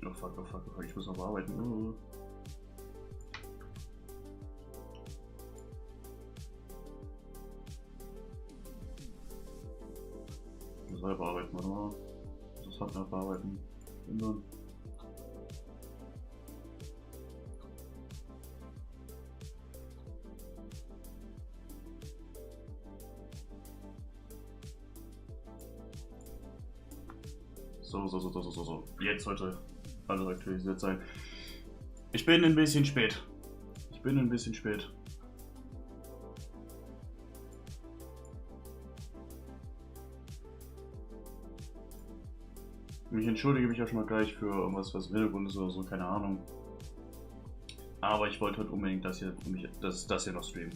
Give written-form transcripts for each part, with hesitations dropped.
Oh fuck, oh fuck, oh fuck, ich muss noch bearbeiten. Das soll bearbeiten, warte mal. Das hat noch bearbeiten. Ändern. So. Jetzt sollte alles aktualisiert sein. Ich bin ein bisschen spät. Ich entschuldige mich auch schon mal gleich für irgendwas, was im Hintergrund ist oder so, keine Ahnung. Aber ich wollte heute unbedingt das hier noch streamen.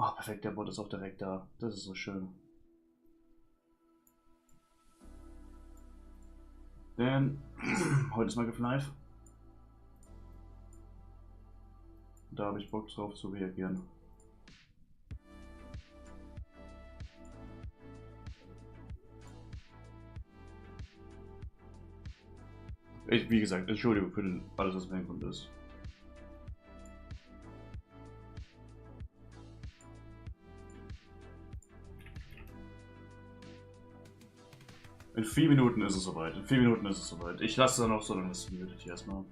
Oh, perfekt, der Bot ist auch direkt da. Das ist so schön. Denn heute ist mal live. Da habe ich Bock drauf zu reagieren. Wie gesagt, Entschuldigung für alles, was im Hintergrund ist. In 4 Minuten ist es soweit. Ich lasse dann noch so lange das mutet hier erstmal.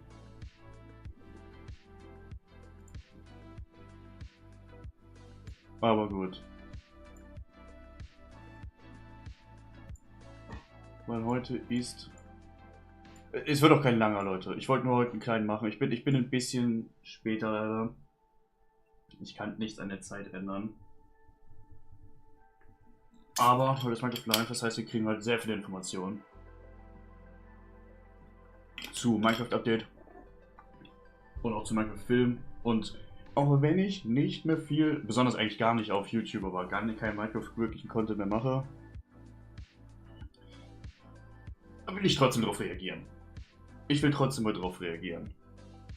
Aber gut. Weil heute ist... Es wird auch kein langer, Leute. Ich wollte nur heute einen kleinen machen. Ich bin ein bisschen später leider. Ich kann nichts an der Zeit ändern. Aber heute ist Minecraft live, das heißt, wir kriegen halt sehr viele Informationen zu Minecraft Update und auch zu Minecraft Film. Und auch wenn ich nicht mehr viel, besonders eigentlich gar nicht auf YouTube, aber gar nicht keinen Minecraft wirklichen Content mehr mache, will ich trotzdem darauf reagieren. Ich will trotzdem mal drauf reagieren.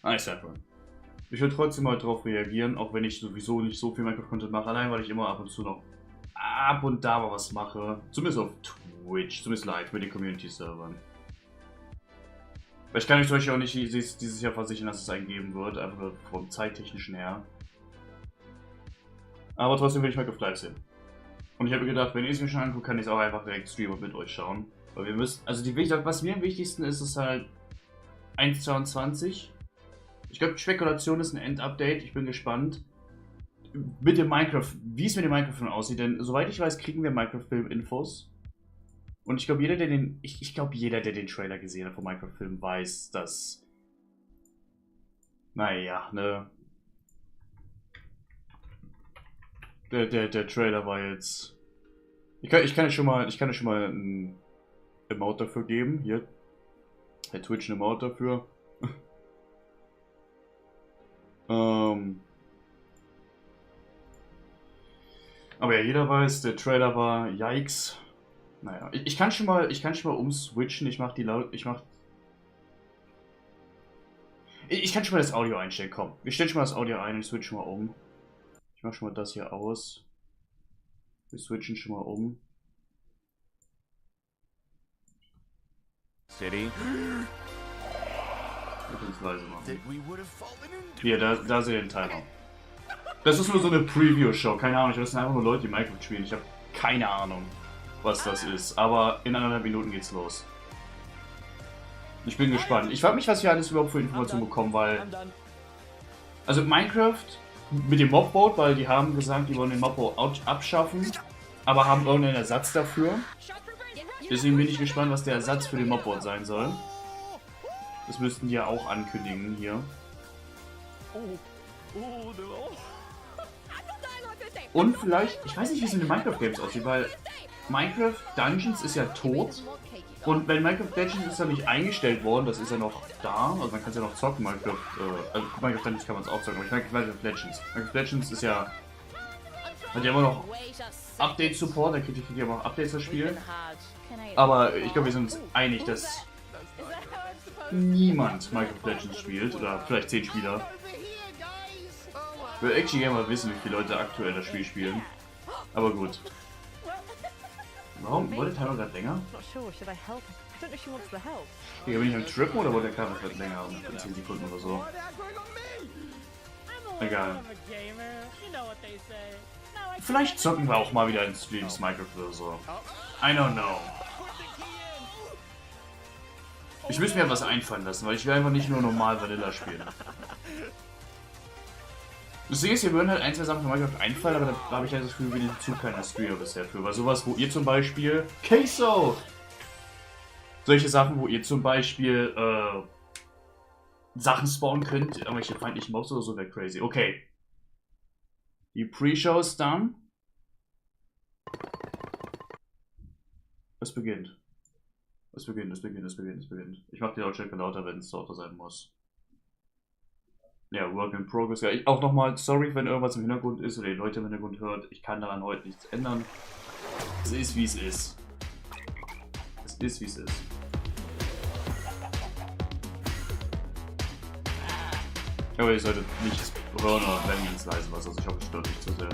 Ich will trotzdem mal drauf reagieren, auch wenn ich sowieso nicht so viel Minecraft Content mache, allein weil ich immer ab und da mal was mache. Zumindest auf Twitch, zumindest live mit den Community-Servern. Weil ich kann euch zum Beispiel auch nicht dieses Jahr versichern, dass es einen geben wird, einfach vom zeittechnischen her. Aber trotzdem will ich Minecraft live sehen. Und ich habe mir gedacht, wenn ihr es mir schon anguckt, kann ich es auch einfach direkt streamen und mit euch schauen. Weil wir müssen, also was mir am wichtigsten ist, ist halt 1.22. Ich glaube, Spekulation ist ein Endupdate, ich bin gespannt. Mit dem Minecraft, wie es mit dem Minecraft-Film aussieht, denn soweit ich weiß, kriegen wir Minecraft-Film-Infos. Und ich glaube, jeder, der den Trailer gesehen hat vom Minecraft-Film, weiß, dass... Naja, ne... Der Trailer war jetzt... Ich kann ja schon mal ein Emote dafür geben. Hier. Bei Twitch ein Emote dafür. Aber ja, jeder weiß, der Trailer war yikes. Naja, ich kann schon mal umswitchen. Ich kann schon mal das Audio einstellen. Komm, wir stellen schon mal das Audio ein und switchen mal um. Ich mach schon mal das hier aus. Wir switchen schon mal um. City. Wir können es leise machen. Hier, da seht ihr den Timer. Das ist nur so eine Preview-Show. Keine Ahnung, das sind einfach nur Leute, die Minecraft spielen. Ich habe keine Ahnung, was das ist. Aber in 1,5 Minuten geht's los. Ich bin gespannt. Ich frage mich, was wir alles überhaupt für Informationen bekommen, weil... Also Minecraft mit dem Mobboat, weil die haben gesagt, die wollen den Mobboat abschaffen, aber haben irgendeinen Ersatz dafür. Deswegen bin ich gespannt, was der Ersatz für den Mobboat sein soll. Das müssten die ja auch ankündigen hier. Und vielleicht, ich weiß nicht, wie es in den Minecraft-Games aussieht, weil Minecraft Dungeons ist ja tot. Und wenn Minecraft Legends ist ja nicht eingestellt worden, das ist ja noch da, also man kann es ja noch zocken, Minecraft Legends kann man es auch zocken, aber ich Minecraft Legends ist ja, hat ja immer noch Update-Support, da kriegt ihr immer noch Updates das Spiel. Aber ich glaube, wir sind uns einig, dass niemand Minecraft Legends spielt, oder vielleicht 10 Spieler. Ich würde actually gerne mal wissen, wie viele Leute aktuell das Spiel spielen. Aber gut. Warum? Wollte der Timer gerade länger? Digga, bin ich am Trippen oder wollte der Timer gerade länger? Um 10 Sekunden oder so. Egal. Vielleicht zocken wir auch mal wieder in Streams Minecraft oder so. I don't know. Ich müsste mir was einfallen lassen, weil ich will einfach nicht nur normal Vanilla spielen. Das Ding ist, hier würden halt ein, zwei Sachen von Minecraft einfallen, aber da habe ich halt das Gefühl, wir sind zu keiner Streamer bisher für. Weil sowas, wo ihr zum Beispiel... Queso! Solche Sachen, wo ihr zum Beispiel Sachen spawnen könnt, irgendwelche feindlichen Mobs oder so, wäre crazy. Okay. Die Pre-Show ist done. Es beginnt. Es beginnt. Ich mach die Lautstärke lauter, wenn es lauter sein muss. Ja, Work in Progress. Ja, auch nochmal, sorry, wenn irgendwas im Hintergrund ist oder die Leute im Hintergrund hört. Ich kann daran heute nichts ändern. Es ist, wie es ist. Es ist, wie es ist. Aber ihr solltet nicht hören oder wenn es leise was, also ich hoffe, es stört nicht zu sehr.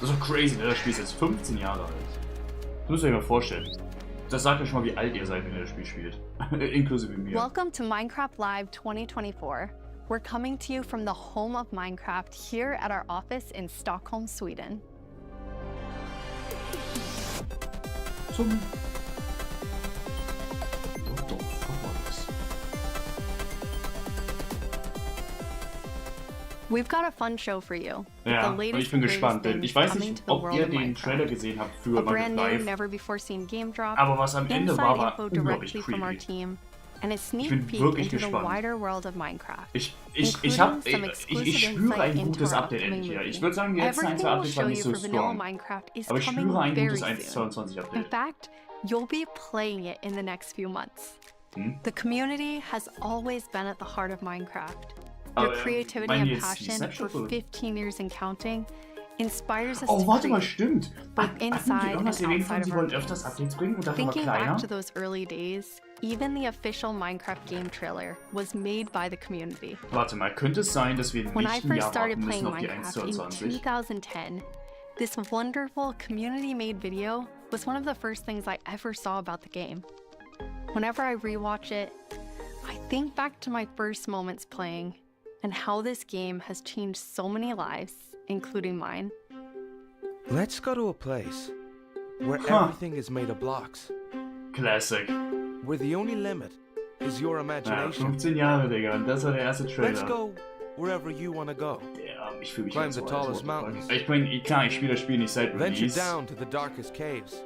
Das ist doch crazy, ne? Das Spiel ist jetzt 15 Jahre alt. Das müsst ihr euch mal vorstellen. Das sagt euch mal, wie alt ihr seid, wenn ihr das Spiel spielt. Inklusive mir. Welcome to Minecraft Live 2024. We're coming to you from the home of Minecraft here at our office in Stockholm, Sweden. We've got a fun show for you. Ja, und ich bin gespannt, denn ich weiß nicht, ob ihr den Trailer gesehen habt für Minecraft Live, aber was am Ende war unglaublich creepy. Ich bin wirklich gespannt. Ich spüre ein gutes Update endlich wieder. Ich würde sagen, die letzten 1, 2 Updates waren nicht so strong, aber ich spüre ein gutes 1.22 Update. In fact, you'll be playing it in the next few months. The community has always been at the heart of Minecraft. Your creativity and passion for 15 years and counting inspires us oh, to warte mal, stimmt. both inside and outside sie of wollen our öfters Updates bringen und dafür mal Thinking kleiner. back to those early days, even the official Minecraft game trailer was made by the community. Warte mal, könnte es sein, dass wir nicht When I ein first Jahr started warten müssen playing auf die Minecraft in 1.22? 2010, this wonderful community-made video was one of the first things I ever saw about the game. Whenever I rewatch it, I think back to my first moments playing and how this game has changed so many lives, including mine. Let's go to a place where everything is made of blocks. Classic. Where the only limit is your Ja, imagination. 15 Jahre, Digga, und das war der erste Trailer. Let's go wherever you want to go. Ja, ich fühle mich Climb jetzt the so tallest alt. mountains. Ich meine, klar, ich spiele das Spiel nicht seit Venture Release. down to the darkest caves.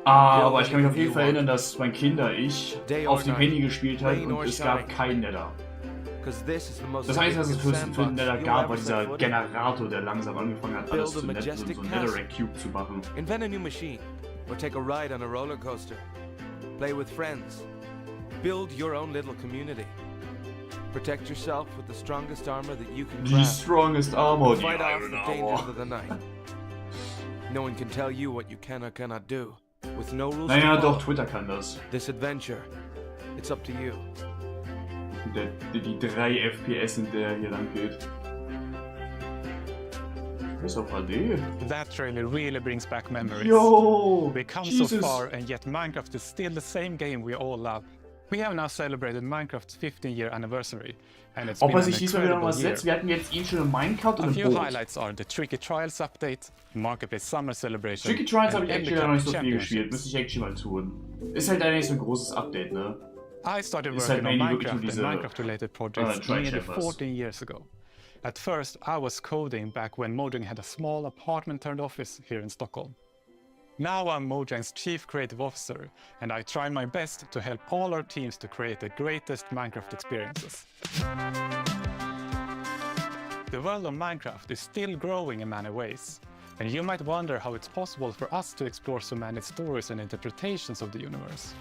Aber ich kann mich auf jeden Fall erinnern, dass mein Kinder-Ich auf dem Handy gespielt hat und es gab keinen Nether. Das heißt, dass es für den Nether gab, war dieser Generator, der langsam angefangen hat, alles zu netten und so ein Netherrack Cube zu machen. Invent a new machine or take a ride on a roller coaster. Play with friends. Build your own little community. Protect yourself with the strongest armor that you can Die craft. strongest armor, die Fight off Iron the Armor. dangers of the night. No one can tell you what you can or cannot do. With no rules Naja, to doch, follow. Twitter kann das. This adventure, it's up to you. Die 3 FPS, in der hier lang geht. Das ist auf HD. That trailer really brings back memories. Yo! We come Jesus. so far, and yet Minecraft is still the same game we all love. We have now celebrated Minecraft's 15-year anniversary, and it's Ob been er an sich diesmal wieder noch incredible was year. setzt? Wir hatten jetzt ihn schon in Minecraft und A im few Boot. highlights are the Tricky Trials update, Marketplace Summer Celebration, Tricky Trials habe and ich actually Epic noch nicht so Cup viel gespielt. Championships. Müsste ich actually mal tun. Ist halt eigentlich so ein großes Update, ne? I started Ist halt working on mainly wirklich nur Minecraft diese, and Minecraft-related projects Try nearly Shepherds. 14 years ago. At first, I was coding back when Mojang had a small apartment-turned-office here in Stockholm. Now I'm Mojang's Chief Creative Officer, and I try my best to help all our teams to create the greatest Minecraft experiences. The world of Minecraft is still growing in many ways, and you might wonder how it's possible for us to explore so many stories and interpretations of the universe.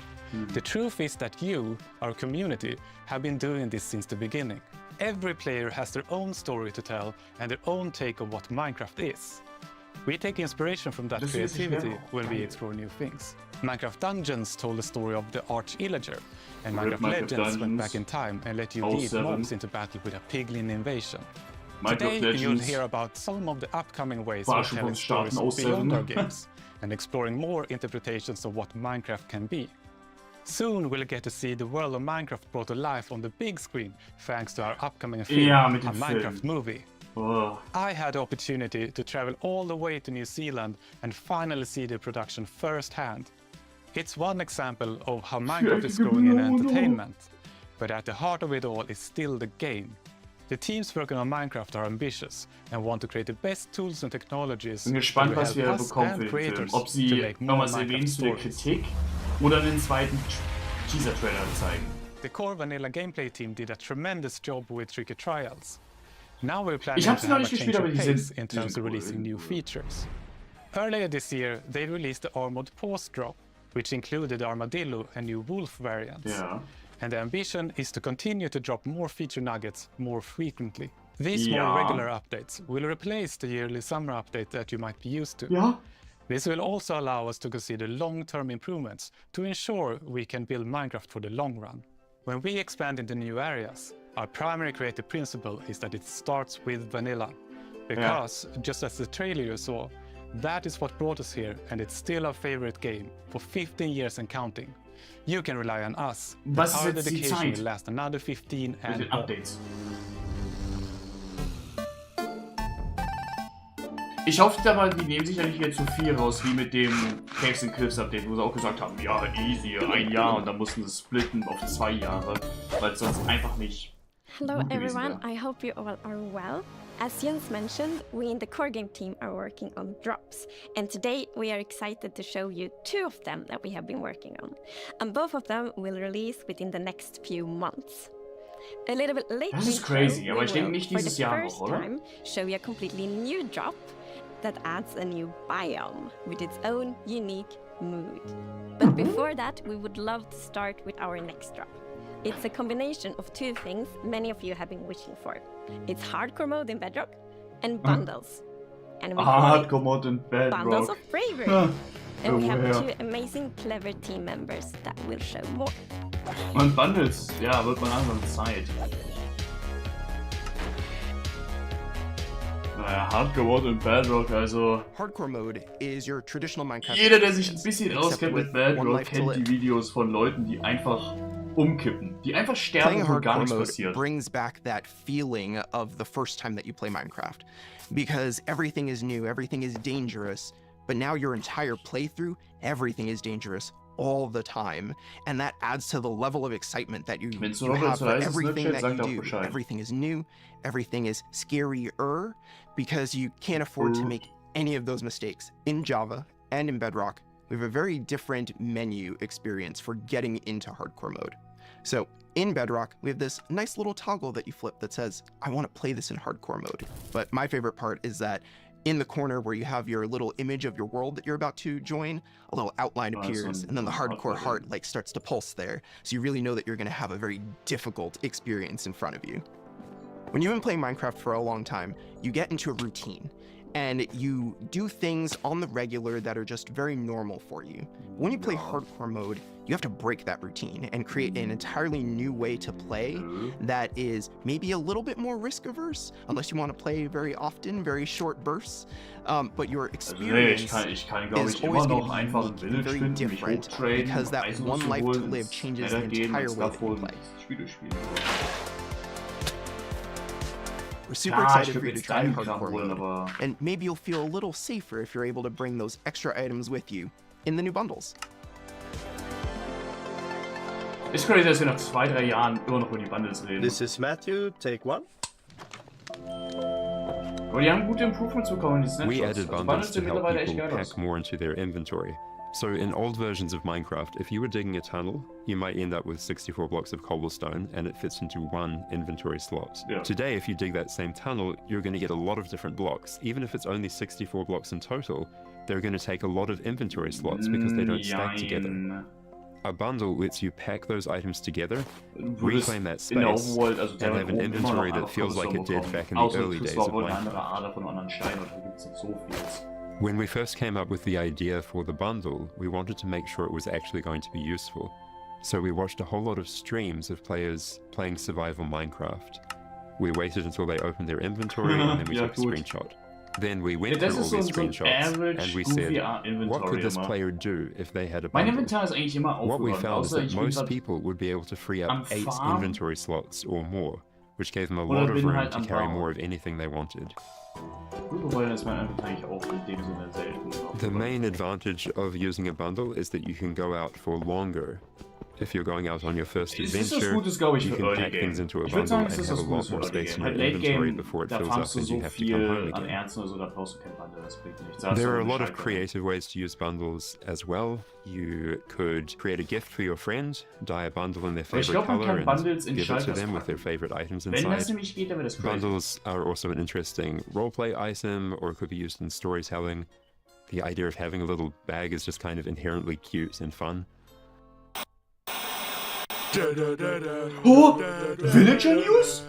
The truth is that you, our community, have been doing this since the beginning. Every player has their own story to tell and their own take on what Minecraft is. We take inspiration from that creativity when we explore new things. Minecraft Dungeons told the story of the Arch-Illager, and Minecraft Legends went back in time and let you lead mobs into battle with a piglin invasion. Today, you'll hear about some of the upcoming ways we're telling stories beyond our games and exploring more interpretations of what Minecraft can be. Soon we'll get to see the world of Minecraft brought to life on the big screen thanks to our upcoming film, a Minecraft movie. I had the opportunity to travel all the way to New Zealand and finally see the production firsthand. It's one example of how Minecraft is growing in entertainment, but at the heart of it all is still the game. The teams working on Minecraft are ambitious and want to create the best tools and technologies Bin gespannt, was wir bekommen für den Film. Ob sie nochmals erwähnen für die Kritik oder einen zweiten Teaser-Trailer zeigen. The core vanilla gameplay team did a tremendous job with tricky trials. Now we're planning Ich hab's to noch have nicht a gespielt, change aber of die pace sind in terms of releasing new features. Earlier this year, they released the Armored Pause drop, which included the Armadillo and new Wolf variants. Ja. And the ambition is to continue to drop more feature nuggets more frequently. These more regular updates will replace the yearly summer update that you might be used to. Ja. This will also allow us to consider long-term improvements to ensure we can build Minecraft for the long run. When we expand into new areas, our primary creative principle is that it starts with vanilla. Because, just as the trailer you saw, that is what brought us here, and it's still our favorite game for 15 years and counting. You can rely on us. Was ist Our jetzt die dedication Zeit will last another 15 mit and den more. Updates? Ich hoffe aber, die nehmen sich ja nicht jetzt so viel raus wie mit dem Caves and Cliffs Update, wo sie auch gesagt haben, ja, easy, 1 Jahr und dann mussten sie splitten auf 2 Jahre, weil es sonst einfach nicht. Hello everyone, I hope you all are well. As Jens mentioned, we in the core game team are working on drops, and today we are excited to show you 2 of them that we have been working on, and both of them will release within the next few months. A little bit later, Das ist crazy, aber ich denke nicht dieses Jahr noch, oder? time show you a completely new drop that adds a new biome with its own unique mood. But before that, we would love to start with our next drop. It's a combination of 2 things many of you have been wishing for. It's hardcore mode in Bedrock and bundles. And we call it Hardcore Mod in Bundles Bedrock. of Bravery. And we have Woher? 2 amazing, clever team members that will show more. Und Bundles, ja, wird man langsam Zeit. Naja, Hardcore Mod in Bedrock, also. Hardcore mode is your traditional Minecraft. Jeder, der sich ein bisschen except auskennt mit with Bedrock, one life to kennt die live. Videos von Leuten, die einfach umkippen. Die einfach sterben, Playing wo gar hardcore nichts mode passiert. brings back that feeling of the first time that you play Minecraft, because everything is new, everything is dangerous, but now your entire playthrough, everything is dangerous all the time, and that adds to the level of excitement that you Wenn's so have so for heiß ist, everything Snapchat, that sagt auch you do. Bescheid. Everything is new, everything is scarier, because you can't afford to make any of those mistakes. In Java and in Bedrock, we have a very different menu experience for getting into hardcore mode. So in Bedrock, we have this nice little toggle that you flip that says, I want to play this in hardcore mode. But my favorite part is that in the corner where you have your little image of your world that you're about to join, a little outline appears, and then the hardcore heart like starts to pulse there. So you really know that you're going to have a very difficult experience in front of you. When you've been playing Minecraft for a long time, you get into a routine, and you do things on the regular that are just very normal for you. When you play hardcore mode, you have to break that routine and create an entirely new way to play that is maybe a little bit more risk averse, unless you want to play very often, very short bursts. But your experience ich kann glaube is ich, always immer going noch to einfach be im Village very finden, mich different, hochtraden, because that Eisen one life to holen, live changes the Nether gehen, entire ins way Grab that you holen, play. Spiele spielen. We're super Ja, ich excited for könnte you to jetzt try deinen Kram hardcore holen, mode, aber and maybe you'll feel a little safer if you're able to bring those extra items with you in the new bundles. ist crazy, dass wir nach 2-3 Jahren immer noch über die Bundles reden. This is Matthew, take 1. Aber die haben gute Improvements bekommen in die Snapshots. We added Also bundles sehen to help mittlerweile echt people geil aus. pack more into their inventory. So in old versions of Minecraft, if you were digging a tunnel, you might end up with 64 blocks of cobblestone and it fits into 1 inventory slot. Yeah. Today, if you dig that same tunnel, you're going to get a lot of different blocks. Even if it's only 64 blocks in total, they're going to take a lot of inventory slots because they don't stack together. Jein. A bundle lets you pack those items together, Du reclaim that in der space, Overworld, also and der have an oben immer noch inventory that einfach feels like it did bekommen. back in the Außer early du kriegst days auch of wohl eine Minecraft. andere Ader von einem anderen Stein, und da gibt es nicht so viel. When we first came up with the idea for the bundle, we wanted to make sure it was actually going to be useful. So we watched a whole lot of streams of players playing survival Minecraft. We waited until they opened their inventory and then we took a screenshot. Then we went through all these screenshots and we said, what could this player do if they had a Mein bundle? Inventar ist eigentlich immer aufgeräumt. What we found is außer that ich bin most grad people would be able to free up am 8 Farmen. inventory slots or more, which gave them a Oder lot of bin room halt to am carry Bauen. more of anything they wanted. Gut, wobei das mein Inventar eigentlich auch in dem Sinne selten ist. The main advantage of using a bundle is that you can go out for longer. If you're going out on your first Es ist was adventure, Gutes, glaube ich, you für can Early pack Game. things into a Ich würde bundle sagen, and es ist have was a lot Gutes für more Early space Game. in Halt your Late inventory Game, before it da fills up farmst du and so you have to come home viel an again. Erzen oder so, da brauchst du kein Bundle, das bringt nichts. Da hast There du are a einen lot of Schalter. creative ways to use bundles as well. You could create a gift for your friend, dye a bundle in their Aber ich favorite glaube, man color kann Bundles and in give it to Schalters them with their packen. favorite items Wenn das inside. nämlich geht, dann wäre das crazy. Bundles are also an interesting roleplay item, or it could be used in storytelling. The idea of having a little bag is just kind of inherently cute and fun. Oh, Villager News?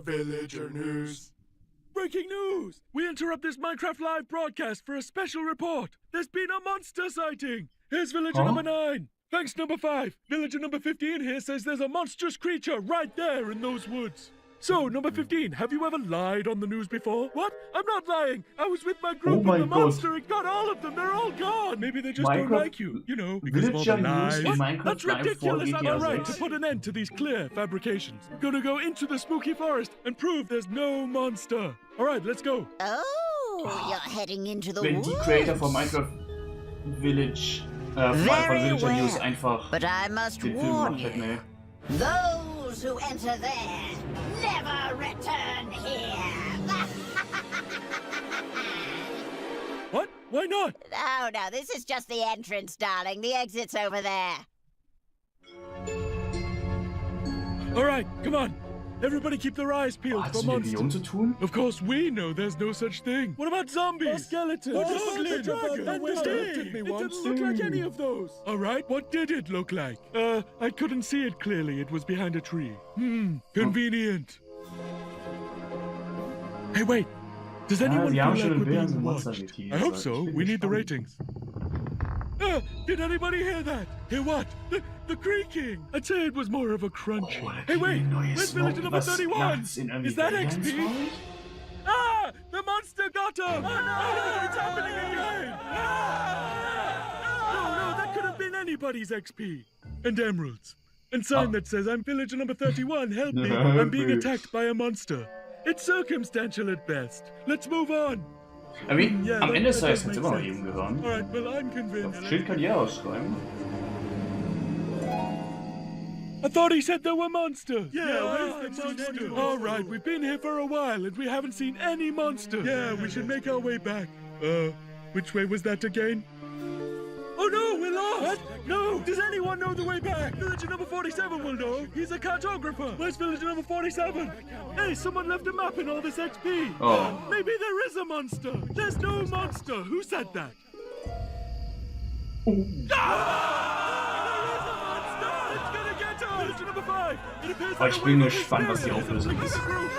Villager News. Breaking news! We interrupt this Minecraft live broadcast for a special report. There's been a monster sighting. Here's villager number 9. Thanks, number 5. Villager number 15 here says there's a monstrous creature right there in those woods. So, number 15, have you ever lied on the news before? What? I'm not lying. I was with my group Oh my and the God. monster, it got all of them. They're all gone. Maybe they just don't Minecraft- like you. You know, because of all the Villager News lies. in What? Minecraft That's Live ridiculous. vor I'm GTA alright to 6. put an end to these clear fabrications. Gonna go into the spooky forest and prove there's no monster. Alright, let's go. Oh, you're heading into the Wenn woods. die Creator von Minecraft Village, von Very Villager News well. einfach But I must den Film warn gemacht hätten, you, ey. those who enter there never return here. What? Why not? Oh, no, this is just the entrance, darling. The exit's over there. Alright, come on. Everybody keep their eyes peeled Hat for es mit monsters. Religion zu tun? Of course, we know there's no such thing. What about zombies? Or skeletons? Or the dragon? And the sting? It didn't look like any of those. All right, what did it look like? I couldn't see it clearly. It was behind a tree. Convenient. Hey, wait. Does anyone Sie feel haben like schon we're im Bild being Monster watched? geteasert. I hope Ich so. bin We need the gespannt. ratings. Did anybody hear that? Hear what? The creaking. I'd say it was more of a crunching. Oh, da Hey, kriegen wir wait. ein neues Where's villager Mod, number was 31? nachts in irgendwie Is that Wäldern XP? spawnt? Ah! The monster got him! Oh no! It's happening again! No, that could have been anybody's XP. And emeralds. And sign that says, I'm villager number 31, help me. I'm being attacked by a monster. It's circumstantial at best. Let's move on. I mean, Yeah, am that- Ende that heißt does es make immer noch sense. jedem gehören. Alright, well, I'm convinced. Schild kann jeder ausschreiben. I thought he said there were monsters. Yeah, where's the monster? All right, we've been here for a while and we haven't seen any monster. Yeah, we should make our way back. Which way was that again? Oh no, we're lost! What? No! Does anyone know the way back? Villager number 47 will know. He's a cartographer. Where's villager number 47? Hey, someone left a map in all this XP. Oh. Maybe there is a monster. There's no monster. Who said that? It's gonna get us! Villager number 5. It appears Aber that ich a bin wave of gespannt, was die hysteria is Auflösung ist. the group.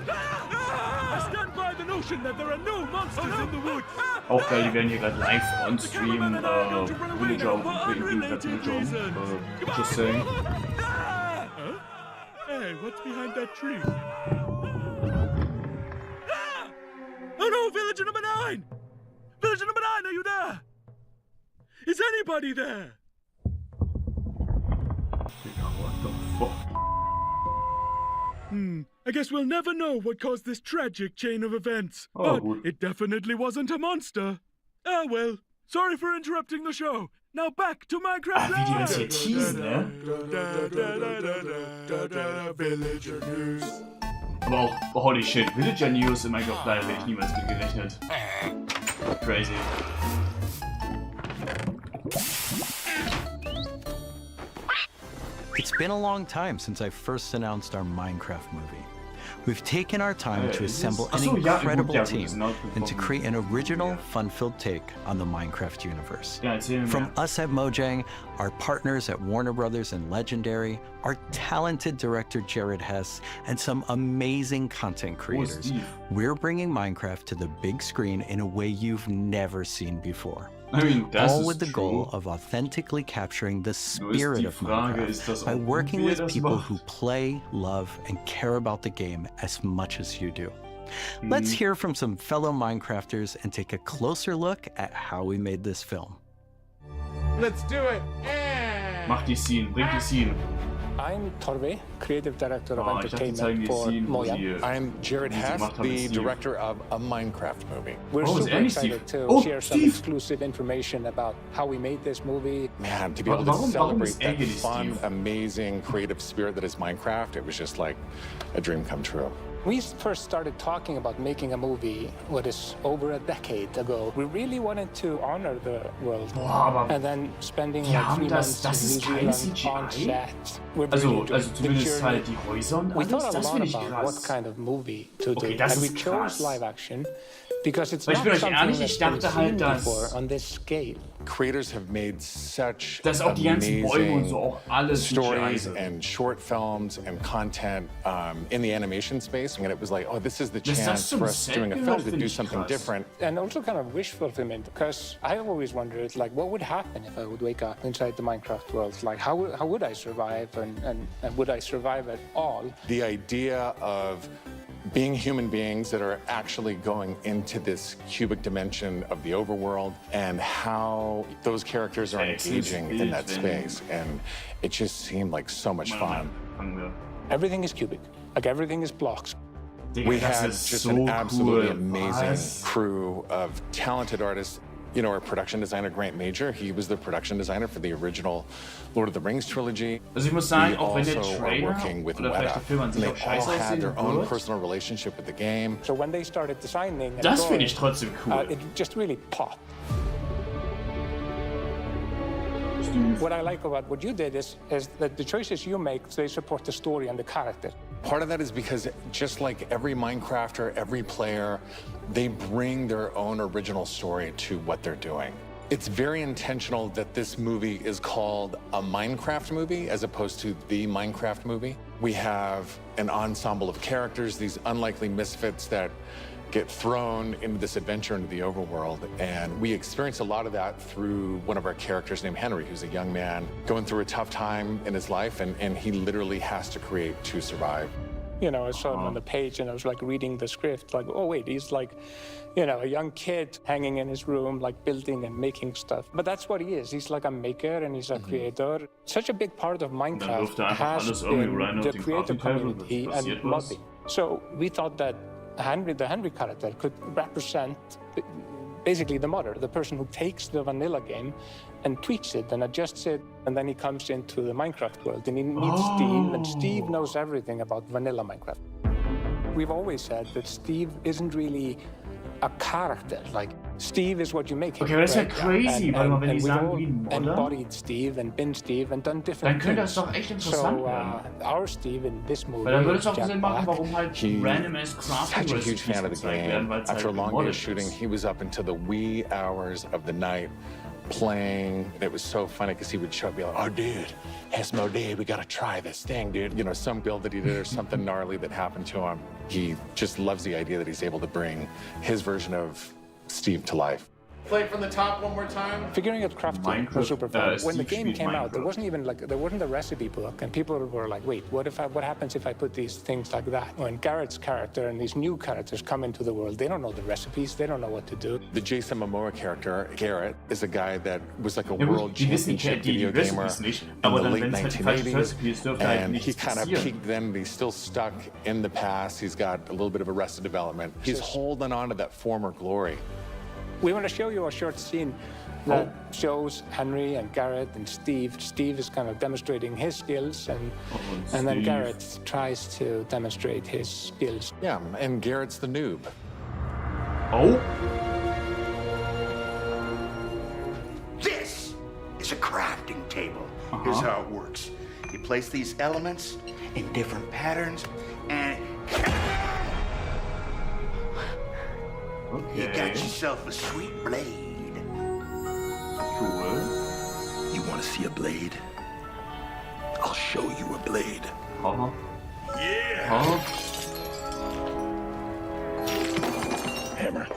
I stand by the notion that there are no monsters in the woods. Auch geil, die werden hier gerade live on Stream Villager just saying. Huh? Hey, what's behind that tree? Oh no, villager number 9! Villager number 9, are you there? Is anybody there? What the fuck? I guess we'll never know what caused this tragic chain of events. Oh, but gut. it definitely wasn't a monster. Ah well, sorry for interrupting the show. Now back to Minecraft Wie die das Live! hier teasen, ne? Villager News. Aber auch, oh, holy shit, Villager News in Minecraft Live hätte ich niemals mit gerechnet. Crazy. It's been a long time since I first announced our Minecraft movie. We've taken our time to assemble an incredible team and to create an original, fun-filled take on the Minecraft universe. From us at Mojang, our partners at Warner Brothers and Legendary, our talented director Jared Hess, and some amazing content creators, we're bringing Minecraft to the big screen in a way you've never seen before. I mean, all with the goal of authentically capturing the spirit of Minecraft by working with people who play, love, and care about the game as much as you do. Let's hear from some fellow Minecrafters and take a closer look at how we made this film. Let's do it! Mach die Scene, bring die Scene. I'm Torve, Creative Director of Entertainment for Mojang. I'm Jared Hess, the director of a Minecraft movie. We're super excited to share some exclusive information about how we made this movie. Man, to be able to celebrate that fun, amazing, creative spirit that is Minecraft, it was just like a dream come true. We first started talking about making a movie, what is over a decade ago. We really wanted to honor the world. And then spending like 3 months in New Zealand on set. Also zumindest halt die Häuser und we alles, thought a das lot finde ich about krass. what kind of movie to do. Okay, das and we ist chose krass. live action because it's Weil ich not bin euch something ehrlich, that's ich been dachte seen halt, dass before on this scale. Creators have made such dass auch die ganzen Bäume und so auch alles stories CGI. and short films and content in the animation space, and it was like, oh, this is the chance for us doing a film to do something different. And also kind of wish fulfillment, because I always wondered, like, what would happen if I would wake up inside the Minecraft world? Like, how would I survive, and would I survive at all? The idea of being human beings that are actually going into this cubic dimension of the overworld and how those characters are engaging in that space. And it just seemed like so much fun. Everything is cubic, like everything is blocks. We had just an absolutely amazing crew of talented artists. You know, our production designer, Grant Major, he was the production designer for the original Lord of the Rings trilogy. Also ich muss sagen, we auch wenn der also Trailer are working with oder vielleicht der Film an sich they auch scheiße all had aussehen their own wird, personal relationship with the game. So when they started designing and das finde drawing, ich trotzdem cool. It just really popped. What I like about what you did is that the choices you make, they support the story and the character. Part of that is because just like every Minecrafter, every player, they bring their own original story to what they're doing. It's very intentional that this movie is called a Minecraft movie as opposed to the Minecraft movie. We have an ensemble of characters, these unlikely misfits that get thrown into this adventure into the overworld. And we experience a lot of that through one of our characters named Henry, who's a young man going through a tough time in his life, and he literally has to create to survive. You know, I saw him on the page and I was like reading the script, like, oh wait, he's like, you know, a young kid hanging in his room, like building and making stuff. But that's what he is. He's like a maker and he's a creator. Such a big part of Minecraft has been the creator community and modding. So we thought that the Henry character could represent basically the modder, the person who takes the vanilla game and tweaks it and adjusts it, and then he comes into the Minecraft world and he meets Steve, and Steve knows everything about vanilla Minecraft. We've always said that Steve isn't really a character, like Steve is what you make him. Okay, aber das ist ja crazy, weil man, wenn die we've sagen, all wie ein Modder, embodied Steve and been Steve and done different dann könnte das things. doch echt interessant So werden. our Steve in this movie, Weil dann würde es auch Jack Sinn machen, Black, warum halt random-ass Crafting Such a huge fan of the gezeigt werden, game. weil es After a halt long day gemoddet of shooting, ist. he was up until the wee hours of the night playing. It was so funny because he would show up and be like, oh, dude, Hesmo, dude, we got to try this thing, dude. You know, some build that he did or something gnarly that happened to him. He just loves the idea that he's able to bring his version of Steve to life. Play it from the top one more time. Figuring out crafting was super fun. When the Steve game came out, there Minecraft. wasn't a recipe book, and people were like, "Wait, what happens if I put these things like that?" When Garrett's character and these new characters come into the world, they don't know the recipes, they don't know what to do. The Jason Momoa character, Garrett, is a guy that was like a Ja gut, world die wissen championship die video gamer Recipes nicht, in aber the dann, late wenn es halt die falsche 1980s. Recipe ist, dürfte halt And he nichts kind of passieren. peaked then, but he's still stuck in the past. He's got a little bit of Arrested Development. He's holding on to that former glory. We want to show you a short scene that shows Henry and Garrett and Steve. Steve is kind of demonstrating his skills, and then Garrett tries to demonstrate his skills. Yeah, and Garrett's the noob. Oh? This is a crafting table. Here's how it works. You place these elements in different patterns, and You got yourself a sweet blade. Cool. You want to see a blade? I'll show you a blade. Yeah. Hammer.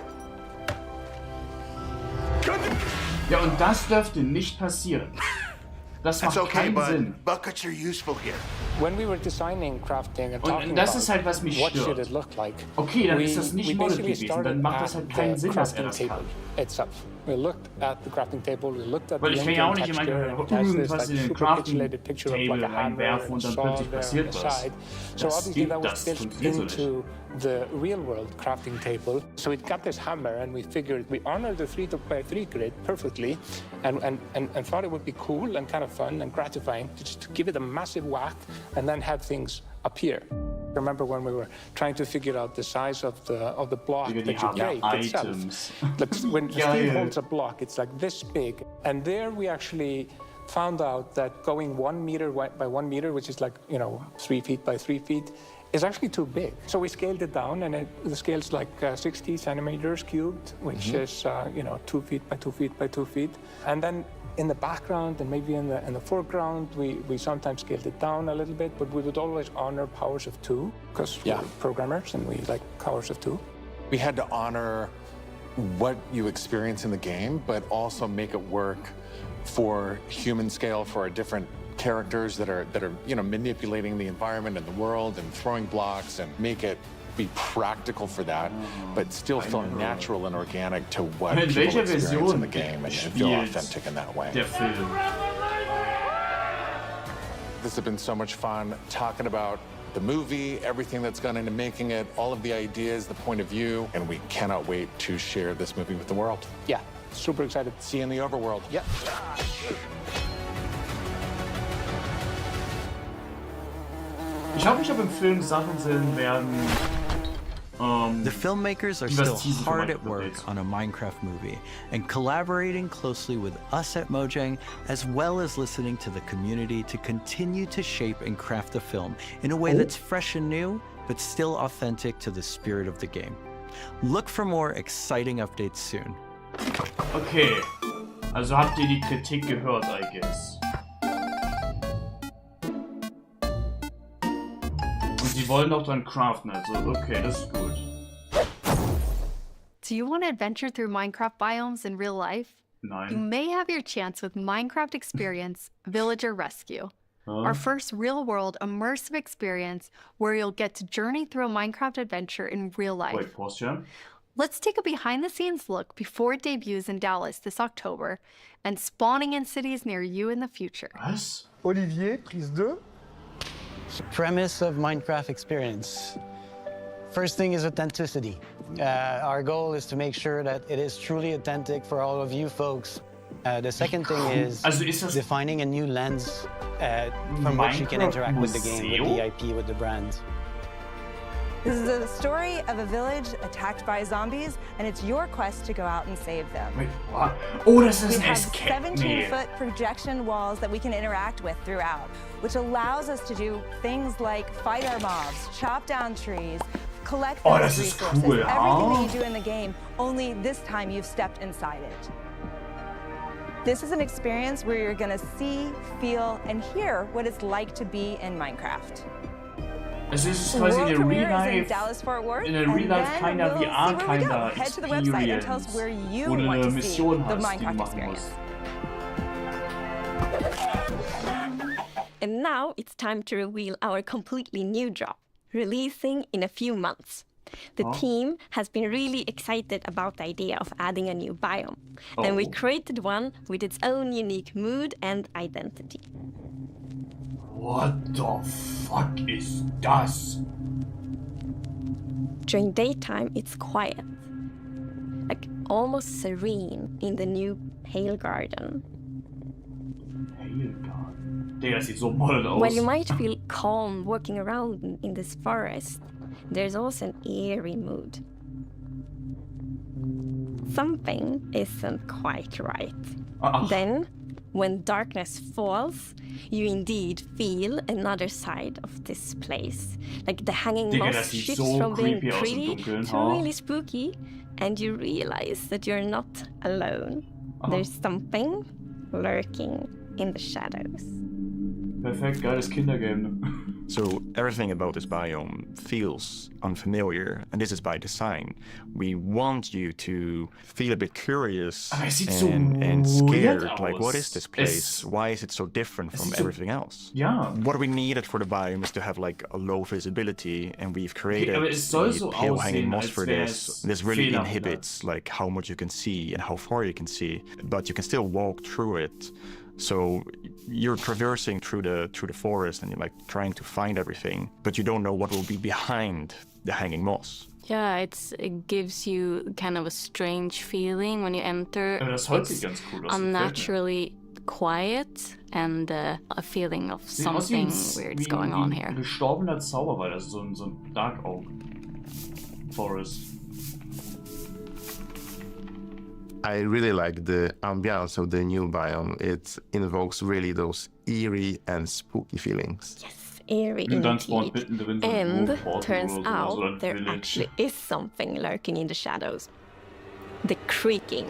Ja, und das dürfte nicht passieren. Das macht keinen Sinn. Buckets are useful here. When we were designing crafting and talking Und das about ist halt, was mich what should stört. it look like, Okay, dann ist das nicht we Model basically gewesen. Dann macht das halt keinen Sinn, dass er das kann. Itself. We looked at the crafting table, we looked at Weil the ich kann ja auch nicht texture, immer and it has this irgendwas in den super Crafting pixelated picture of like Table a hammer reinwerfen und and dann saw plötzlich there passiert on the was. side. So obviously that was built funktioniert so nicht. into the real world crafting table. So it got this hammer and we figured we honored the 3x3 grid perfectly and thought it would be cool and kind of fun and gratifying to just give it a massive whack and then have things appear. I remember when we were trying to figure out the size of the block that you create itself. Like when Steve holds a block, it's like this big. And there we actually found out that going 1 meter by 1 meter, which is like, 3 feet by 3 feet, is actually too big. So we scaled it down, and the scale's like 60 centimeters cubed, which is 2 feet by 2 feet by 2 feet. And then in the background and maybe in the foreground, we sometimes scaled it down a little bit, but we would always honor powers of 2 because we're programmers and we like powers of 2. We had to honor what you experience in the game, but also make it work for human scale for our different characters that are manipulating the environment and the world and throwing blocks, and make it be practical for that, but still feel natural and organic to what people experience in the game and feel authentic in that way. Der Film. This has been so much fun talking about the movie, everything that's gone into making it, all of the ideas, the point of view, and we cannot wait to share this movie with the world. Yeah, super excited. See you in the overworld. Yeah. Ich hoffe, im Film Sachen sind werden. The filmmakers are still hard at work on a Minecraft movie and collaborating closely with us at Mojang, as well as listening to the community to continue to shape and craft the film in a way that's fresh and new, but still authentic to the spirit of the game. Look for more exciting updates soon. Okay, also habt ihr die Kritik gehört, I guess. Und sie wollen doch dann craften, also okay, das ist gut. Do you want to adventure through Minecraft biomes in real life? Nein. You may have your chance with Minecraft Experience Villager Rescue. Our first real-world immersive experience where you'll get to journey through a Minecraft adventure in real life. Wait, pause. Let's take a behind-the-scenes look before it debuts in Dallas this October and spawning in cities near you in the future. Was? Olivier, prise 2. Premise of Minecraft Experience. First thing is authenticity. Our goal is to make sure that it is truly authentic for all of you folks. The second thing is defining a new lens from which you can interact with the game, with the IP, with the brand. This is a story of a village attacked by zombies, and it's your quest to go out and save them. Wait, what? Oh, das ist We ein have Escape. 17-foot projection walls that we can interact with throughout, which allows us to do things like fight our mobs, chop down trees, collect those das ist resources. cool, Everything that you do in the game, only this time you've stepped inside it. This is an experience where you're going to see, feel, and hear what it's like to be in Minecraft. Es ist quasi eine Real-Life, Fort in a Real-Life kind of VR kind of Experience, wo du eine Mission hast, die du machen musst. And now it's time to reveal our completely new drop, releasing in a few months. The team has been really excited about the idea of adding a new biome, and we created one with its own unique mood and identity. What the fuck is das? During daytime, it's quiet, like almost serene in the new Pale Garden. Pale Garden? Der sieht so moll aus. While you might feel calm walking around in this forest, there's also an eerie mood. Something isn't quite right. Then, when darkness falls, you indeed feel another side of this place. Like the hanging moss shifts from being pretty to really spooky, and you realize that you're not alone. There's something lurking in the shadows. Perfekt, geiles Kindergame. So everything about this biome feels unfamiliar, and this is by design. We want you to feel a bit curious and scared. Like, what is this place? Why is it so different from everything else? Yeah. What we needed for the biome is to have like a low visibility, and we've created the pale hanging moss for this. This really inhibits like how much you can see and how far you can see, but you can still walk through it. So you're traversing through the forest and you're like trying to find everything, but you don't know what will be behind the hanging moss. Yeah, it gives you kind of a strange feeling when you enter. It's unnaturally quiet and a feeling of something weird's going on here. Gestorbener Zauberwald, also so ein Dark Oak Forest. I really like the ambiance of the new biome. It invokes really those eerie and spooky feelings. Yes, eerie indeed. And turns out there actually is something lurking in the shadows. The creaking.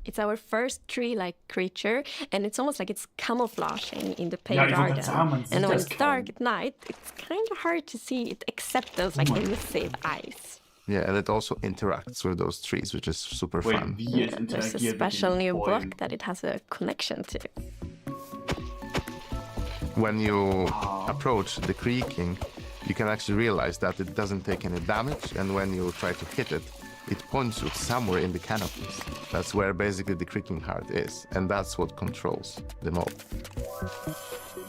It's our first tree-like creature, and it's almost like it's camouflaging in the pale garden. And when it's dark at night, it's kind of hard to see it except those like elusive eyes. Yeah, and it also interacts with those trees, which is super fun. Yeah, there's a special new block that it has a connection to. When you approach the creaking, you can actually realize that it doesn't take any damage, and when you try to hit it, it points you somewhere in the canopies. That's where basically the creaking heart is, and that's what controls the mob.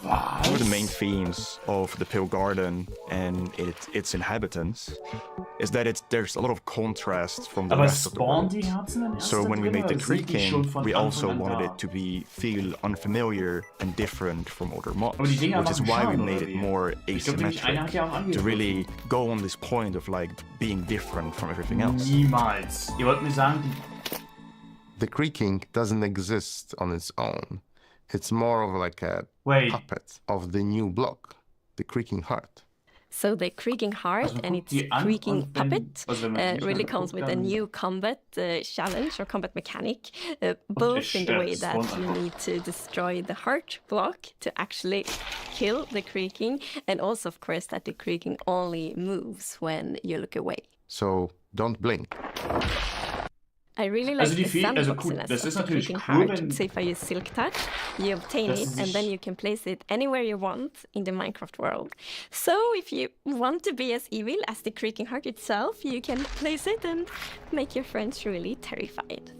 One of the main themes of the Pale Garden and its inhabitants is that there's a lot of contrast from the rest of the world. So when we made the creaking, we also wanted it to feel unfamiliar and different from other mobs, which is why we made it more asymmetric, to really go on this point of like being different from everything else. Niemals. Ihr wollt mir sagen, the creaking doesn't exist on its own. It's more of like a puppet of the new block, the creaking heart. So the creaking heart and its creaking puppet really comes with a new combat challenge or combat mechanic, both in the way that you need to destroy the heart block to actually kill the creaking, and also, of course, that the creaking only moves when you look away. So don't blink. I really like the sandboxiness of the creaking heart. So if I use Silk Touch, you obtain it, and then you can place it anywhere you want in the Minecraft world. So if you want to be as evil as the creaking heart itself, you can place it and make your friends really terrified.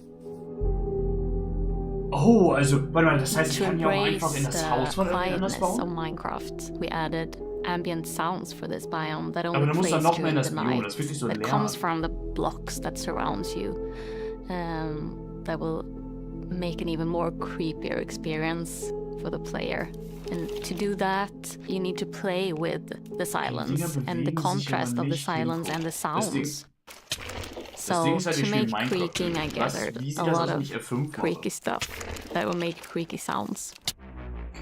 Oh, also, warte mal, das heißt, ich kann ja auch einfach in das Haus von irgendwas bauen? Of Minecraft, we added ambient sounds for this biome that only plays during the night. That comes from the blocks that surrounds you. That will make an even more creepier experience for the player. And to do that, you need to play with the silence and the contrast of the silence and the sounds. So to make creaking, I gathered a lot of creaky stuff that will make creaky sounds.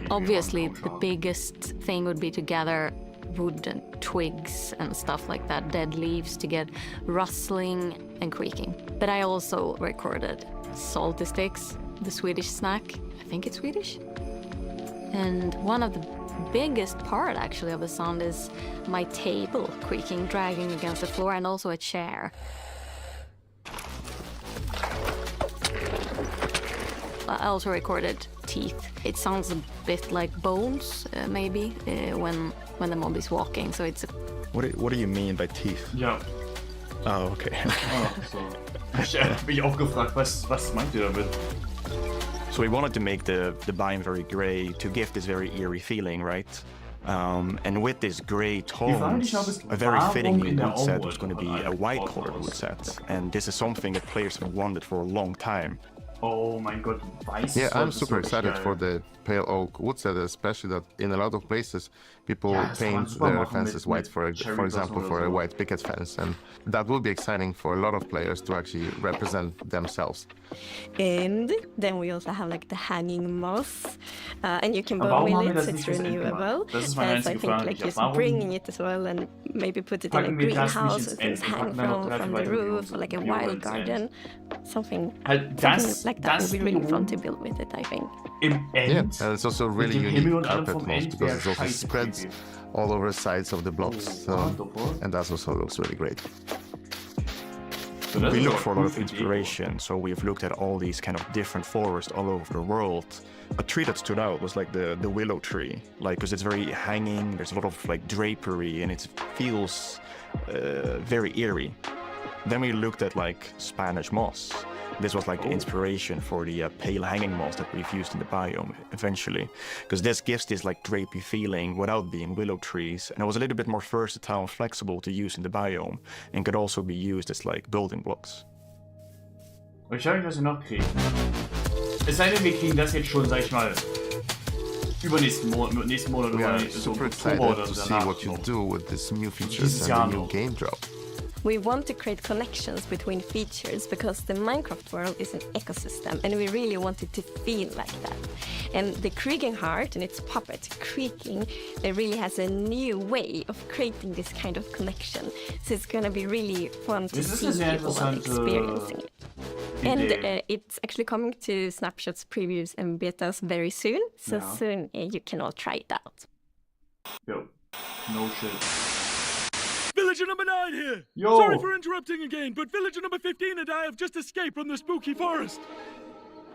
Obviously, the biggest thing would be to gather wood and twigs and stuff like that, dead leaves, to get rustling and creaking. But I also recorded salty sticks, the Swedish snack. I think it's Swedish. And one of the biggest part, actually, of the sound is my table creaking, dragging against the floor, and also a chair. I also recorded teeth. It sounds a bit like bones, maybe, when the mob is walking. So it's. What do you mean by teeth? Ja. Oh, okay. Ich hab mich auch gefragt, was meint ihr damit? So we wanted to make the biome very gray to give this very eerie feeling, right? And with this gray tones, a very fitting new wood set was going to be a white colored wood set. And this is something that players have wanted for a long time. Oh mein Gott, weiß. Yeah, I'm super excited for the pale oak wood set, especially that in a lot of places people paint their fences white, for example, for a white picket fence, and that will be exciting for a lot of players to actually represent themselves. And then we also have like the hanging moss, and you can bone mill it, so it's renewable. So I think like just bringing it as well and maybe put it in a greenhouse so things hang from the roof, or like a wild garden, something like that would be really fun to build with it, I think. Yeah, and it's also really unique carpet moss because it also spreads all over the sides of the blocks, so, and that also looks really great. We look for a lot of inspiration, so we've looked at all these kind of different forests all over the world. A tree that stood out was like the willow tree, like because it's very hanging, there's a lot of like drapery, and it feels very eerie. Then we looked at like Spanish moss. This was like the inspiration for the pale hanging moss that we've used in the biome eventually, because this gives this like drapey feeling without being willow trees, and it was a little bit more versatile and flexible to use in the biome, and could also be used as like building blocks. Ich schaue, was wir noch kriegen. Es sei denn, wir kriegen das jetzt schon, sag ich mal, übernächsten Monat oder so Oktober oder so danach. What you do with this new features and the new game drop. We want to create connections between features because the Minecraft world is an ecosystem and we really want it to feel like that. And the creaking heart and its puppet creaking, it really has a new way of creating this kind of connection. So it's going to be really fun to see people while experiencing it. And it's actually coming to snapshots, previews and betas very soon. So soon you can all try it out. Yo, no shit. Villager number 9 here! Yo. Sorry for interrupting again, but villager number 15 and I have just escaped from the spooky forest.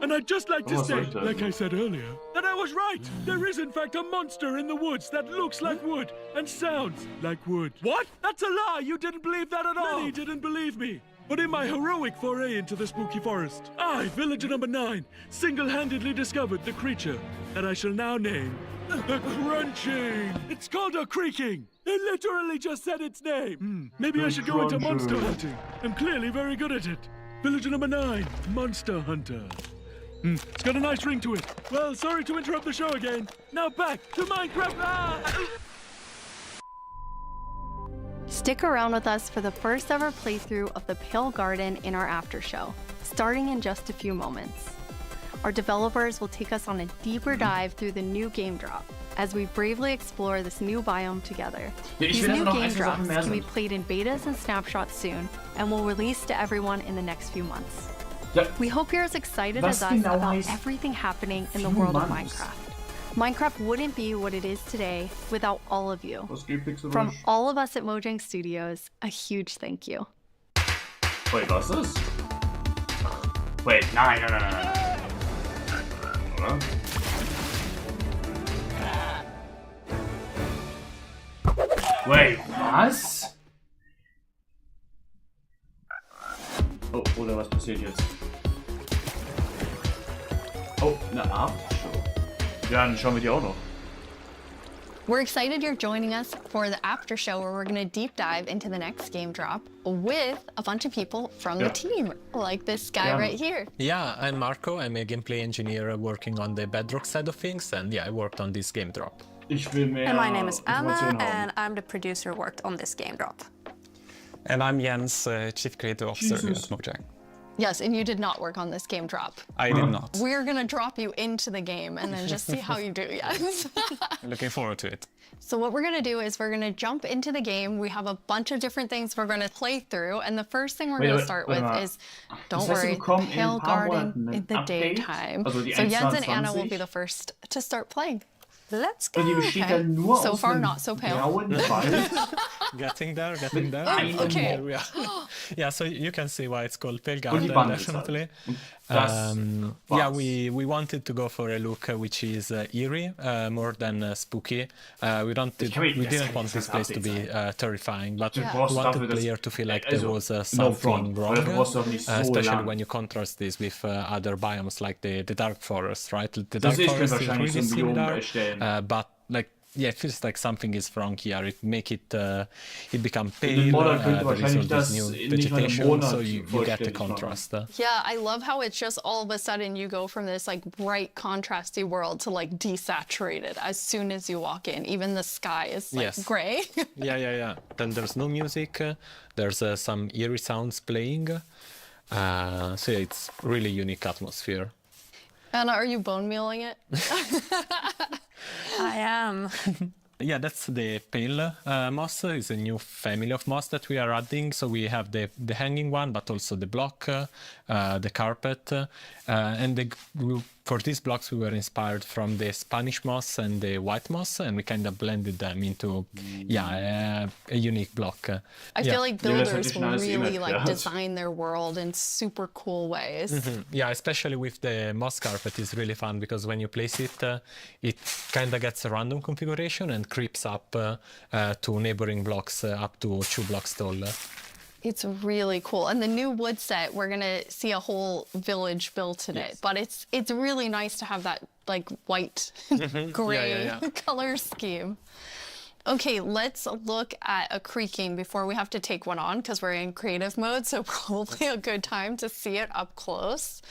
And I'd just like to say, like I said earlier, that I was right. There is in fact a monster in the woods that looks like wood and sounds like wood. What? That's a lie! You didn't believe that at all! Many didn't believe me. But in my heroic foray into the spooky forest, I, villager number 9, single-handedly discovered the creature that I shall now name the Crunching. It's called a creaking. It literally just said its name. Maybe I should go into monster hunting. I'm clearly very good at it. Villager number 9, Monster Hunter. It's got a nice ring to it. Well, sorry to interrupt the show again. Now back to Minecraft. Stick around with us for the first ever playthrough of the Pale Garden in our after show, starting in just a few moments. Our developers will take us on a deeper dive through the new game drop as we bravely explore this new biome together. These new game drops can be played in betas and snapshots soon and will release to everyone in the next few months. We hope you're as excited as us about everything happening in the world of Minecraft. Minecraft wouldn't be what it is today without all of you. From all of us at Mojang Studios, a huge thank you. Wait, was ist das? Wait, nein. Oder? Wait, was? Oh, oder was passiert jetzt? Oh, eine Aftershow. Ja, dann schauen wir die auch noch. We're excited you're joining us for the after show where we're going to deep dive into the next game drop with a bunch of people from the team, like this guy right here. Yeah, I'm Marco. I'm a gameplay engineer working on the Bedrock side of things, and yeah, I worked on this game drop. And my name is Anna, and I'm the producer who worked on this game drop. And I'm Jens, Chief Creative Officer at Mojang. Yes, and you did not work on this game drop. I did not. We're gonna drop you into the game and then just see how you do, yes. Looking forward to it. So what we're gonna do is we're gonna jump into the game. We have a bunch of different things we're gonna play through, and the first thing we're gonna start with is, don't worry, the Pale Garden in the daytime. So Jens and Anna will be the first to start playing. Let's go. Okay. So far, not so pale. Getting there. Oh, okay. Yeah, so you can see why it's called Pale Garden, definitely. Yeah, we wanted to go for a look which is eerie, more than spooky. We didn't want this place to be terrifying, but we wanted the player to feel like there was something wrong, especially when you contrast this with other biomes like the dark forest, right? The dark forest is really similar, but like yeah, it feels like something is wrong here. It make it become pale. There is all this new vegetation, so you get the contrast. Yeah, I love how it's just all of a sudden you go from this like bright, contrasty world to like desaturated as soon as you walk in. Even the sky is like gray. Yeah. Then there's no music. There's some eerie sounds playing. So yeah, it's really unique atmosphere. Anna, are you bone mealing it? I am. Yeah, that's the pale moss. It's a new family of moss that we are adding. So we have the hanging one, but also the block, the carpet. And for these blocks, we were inspired from the Spanish moss and the white moss, and we kind of blended them into, a unique block. I feel like builders really like design their world in super cool ways. Yeah, especially with the moss carpet is really fun because when you place it, it kind of gets a random configuration and creeps up to neighboring blocks up to 2 blocks tall. It's really cool. And the new wood set, we're gonna see a whole village built in it. But it's really nice to have that like white, gray color scheme. Okay, let's look at a creaking before we have to take one on because we're in creative mode, so probably a good time to see it up close.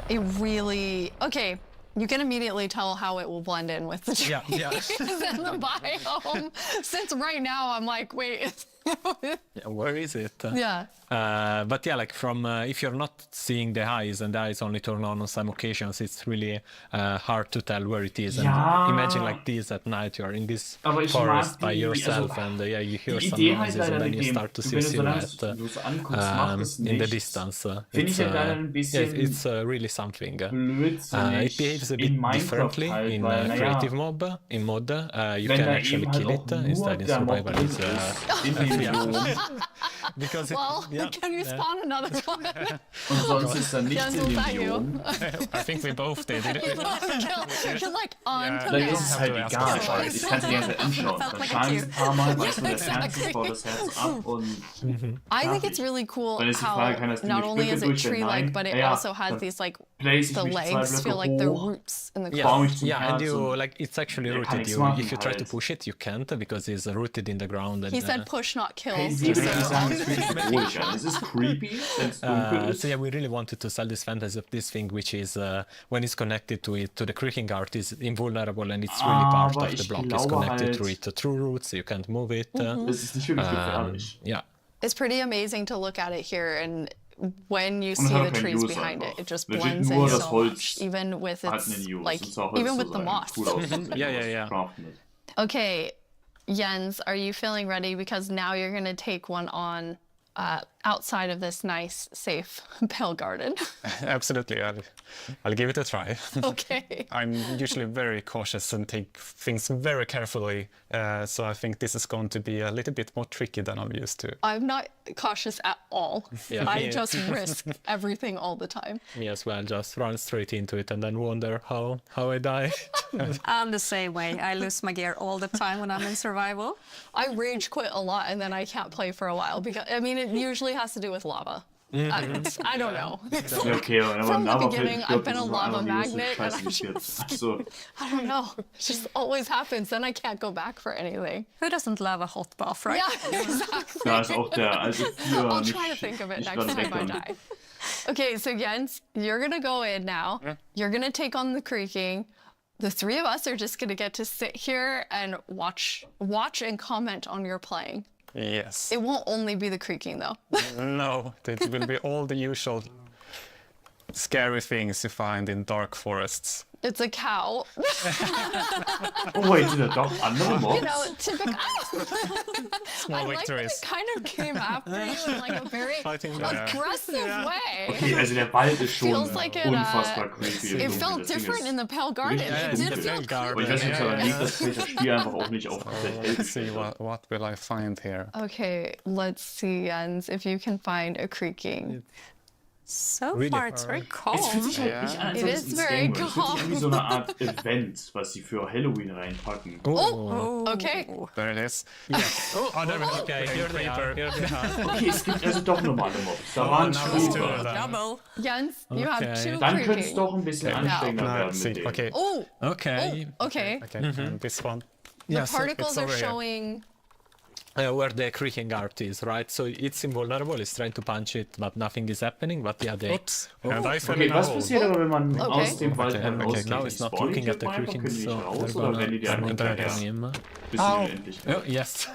It really, okay. You can immediately tell how it will blend in with the trees and the biome. Since right now I'm like, wait. Where is it? Yeah. But yeah, like from if you're not seeing the eyes and the eyes only turn on some occasions, it's really hard to tell where it is. And imagine like this at night, you're in this forest by yourself and you hear some noises and then you start to see a silhouette in the distance. It's really something. It behaves a bit differently in creative mode. You can actually kill it instead in survival. Because can you spawn another one? Und sonst ist da nichts in dem Biom. I think we both did. You're like on Dann ist es halt egal, weil ich kann es die ganze Zeit anschauen. Dann schauen sie ein paar Mal, weißt du, das Herz baut das Herz ab und... I think it's really cool how not only is it tree-like, but it also has these like, the legs feel like the roots in the ground. Yeah, and you, like, it's actually rooted. If you try to push it, you can't because it's rooted in the ground. He said push, not kill. This is creepy. So yeah, we really wanted to sell this fantasy of this thing, which is when it's connected to the creaking art, is invulnerable and it's really part of the block. It's connected to it through roots. You can't move it. Yeah, it's pretty amazing to look at it here, and when you see the trees behind it, it just blends in so much, even with its like, even with the moss. Yeah. Okay. Jens, are you feeling ready? Because now you're going to take one on outside of this nice, safe pale garden. Absolutely. I'll give it a try. Okay. I'm usually very cautious and take things very carefully. So I think this is going to be a little bit more tricky than I'm used to. I'm not cautious at all. I just risk everything all the time. Yes, well, just run straight into it and then wonder how I die. I'm the same way. I lose my gear all the time when I'm in survival. I rage quit a lot and then I can't play for a while because, I mean, it usually has to do with lava. I don't know. From the beginning, I've been a lava magnet, and I'm just, I don't know. It just always happens. Then I can't go back for anything. Who doesn't love a hot bath, right? Yeah, exactly. Da ist auch der alte Tier I'll try to think of it next time I die. Okay, so Jens, you're gonna go in now. You're gonna take on the creaking. The three of us are just gonna get to sit here and watch and comment on your playing. Yes. It won't only be the creaking, though. No, it will be all the usual scary things you find in dark forests. It's a cow. Oh, wait, did it doch andere Mobs? You know, typical. Small victories. It kind of came after you in like a very aggressive way. Okay, also der Wald ist schon unfassbar creepy. It felt different in the pale garden. It did feel creepy. Ich weiß nicht, ob liegt, dass das Spiel einfach auch nicht auf Let's see, what will I find here? Okay, let's see, Jens, if you can find a creaking. So really far, it's very calm. Es fühlt sich halt nicht an, als It ob es is ins very Game wird. Es fühlt sich an wie calm. so eine Art Event, was sie für Halloween reinpacken. Oh, okay. There it is. Yes. there we go. Okay, here they are. Here they are. Okay, es gibt also doch normale Mobs. Da waren Creeper. Double. Jens, you have two Dann könnte es creaking. doch ein bisschen anstrengender werden mit dem. Okay. Oh, Okay. okay. And this one. The Yes, particles it's are over here. showing. Where the creaking art is, right? So it's invulnerable, it's trying to punch it, but nothing is happening, but yeah, they... Oops. And I fell Okay, in a was hole. passiert aber, wenn man Okay. aus dem Wald herausgeht? now it's not Spawnen die looking at the einfach, creaking, können die so nicht raus, they're oder gonna werden die dir einfach enter hinterher? him. Bis sie wieder endlich Oh, yes.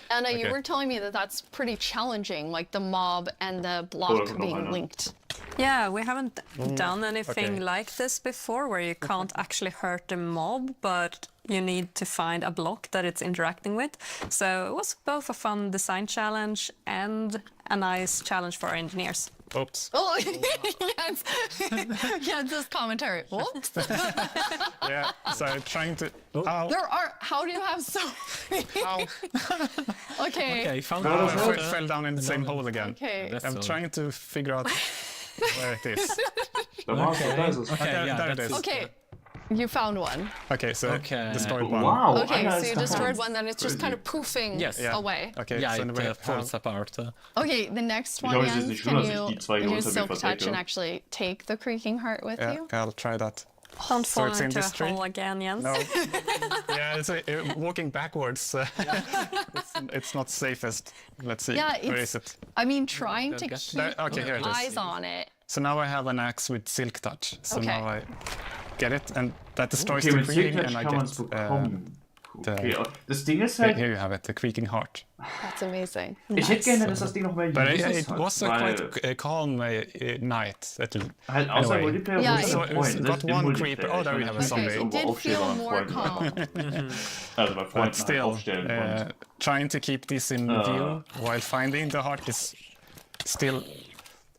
Anna, you Okay. were telling me that that's pretty challenging, like the mob and the block being linked. Yeah, we haven't done anything okay. like this before, where you can't actually hurt the mob, but you need to find a block that it's interacting with. So it was both a fun design challenge and a nice challenge for our engineers. Oops. Oh, yes. Jens's commentary. Whoops. Yeah, so I'm trying to... Ow. There are. How do you have so many? Ow. Okay. Okay, found I out. fell down in the same hole again. Okay. I'm trying to figure out where it is. Da war's, da ist es. Okay, yeah, there it that's is. Okay. You found one. Okay, so Okay. destroyed one. Wow, Okay, einer so ist you da. destroyed one, then it's just kind of poofing Yes. Yeah. away. Okay, Yeah, so it we falls have... apart. Okay, the next one, glaube, es ist Jens, nicht can schlimm, dass ich die you zwei hier use unter mir Silk Touch verdecke. and actually take the creaking heart with Yeah, you? I'll try that. Don't So fall it's in into a this tree? hole again, Jens. No. Yeah, it's walking backwards. It's not safest. Let's see. Yeah, Where it's- is it? I mean, trying to There- keep okay, here it is. eyes on it. So now I have an axe with Silk Touch. So Okay. now I get it, and that destroys Okay, the mit creaking, Silk and I kann man es get bekommen. Okay, the... das Ding ist Here, halt, here you have it, the creaking heart. That's amazing. ich hätte gerne, dass das Ding noch mehr But Uses it hat, was a weil quite calm night. halt außer anyway. Multiplayer Yeah, wurde es it- ein Freund. it's got Selbst im one Multiplayer. creeper. Oh, there we Ich have a meine, zombie. das irgendwo It did aufstehen feel und more Freunden. calm. Also bei But Freunden halt still, aufstellen und... trying to keep this in view while finding the heart is still...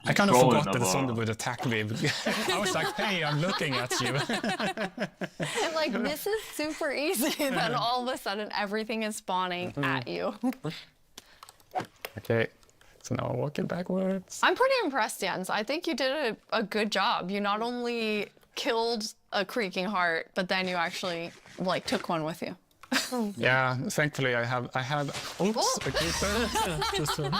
I kind of Control forgot that the aber- zombie would attack me. I was like, hey, I'm looking at you. And like, this is super easy. Then all of a sudden, everything is spawning at you. Okay, so now I'm walking backwards. I'm pretty impressed, Jens. I think you did a good job. You not only killed a creaking heart, but then you actually like took one with you. Yeah, thankfully I have. Oops, Oh. a creeper.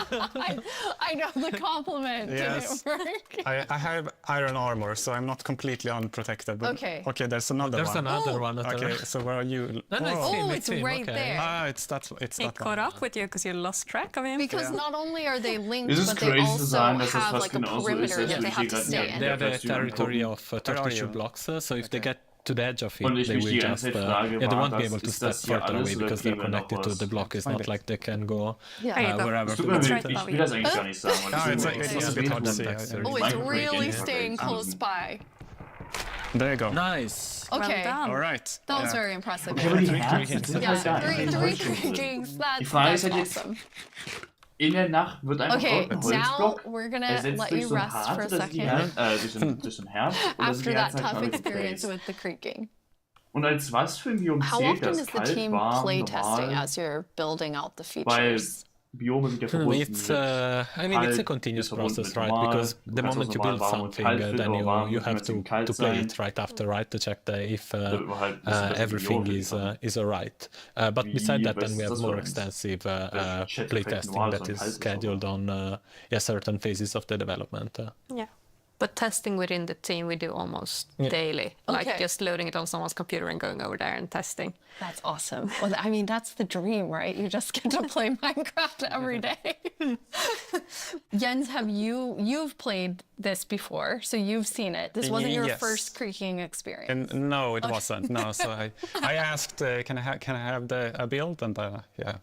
I know the compliment Yes. didn't work. I have iron armor, so I'm not completely unprotected. But Okay. Okay, there's another There's one. another one. at the Okay, right. so where are you? No, no, Whoa. it's him, Oh, it's him, right okay. there. Ah, it's that He one. caught up with you because you lost track of him. Because not only are they linked, Es ist but they crazy zu also sagen, dass das have fast like a genauso ist, perimeter als that wir they have hier to gerade stay in in. They're the Kostüm territory angucken. of Where are 32 you? blocks, so if they get to the edge of it, Und ich they mich will die just... ganze Zeit frage, yeah, they war won't be das, able to ist step das hier further away alles oder because they're kriegen wir noch connected to was? the block. It's Find not it. like they can go Yeah. Hey, but wherever. Es tut mir It's leid, right ich above will you. das eigentlich gar nicht sagen. weil Ah, das it's ist a so bit hard to see. Minecraft- Oh, it's really Minecraft staying Games close by. There you go. Nice. Okay, Well done. All right. that was Yeah. very impressive. Okay, aber die Three Herzen creakings. sind Yeah, halt da. three Enttäuschung drin. creakings. Die That's Frage ist halt jetzt, awesome. in der Nacht wird einfach Okay, ein now Holzblock we're gonna ersetzt let durch you so ein rest Hart, for a oder sind die second durch so ein Herz, oder sind after die that Herzen halt tough alle experience geplaced? with the creaking. Und als was für ein Biom How zählt often das? is the Kalt, team warm, playtesting normal? as you're building out the Weil features? Biome sind ja verbunden It's I mean it's a Kalt continuous ist verbunden process, mit right? normal. Because Du the kannst moment auch you normal build warm und something, kalt finden, then aber warm you muss have nicht to kalt play sein. it right after, right, to check if Damit man halt das beste everything Biom is liefern. is alright. But beside that, then we have das more war extensive Chat-Effekt playtesting normal, that so ein is kaltes scheduled on certain phases of the development. Yeah. But testing within the team we do almost Yeah. daily. Like Okay. just loading it on someone's computer and going over there and testing. That's awesome. Well, I mean, that's the dream, right? You just get to play Minecraft every day. Jens, you've played this before, so you've seen it. This wasn't your Yes. first creaking experience. And no, it wasn't. No, so I asked, can I have a build, and yeah,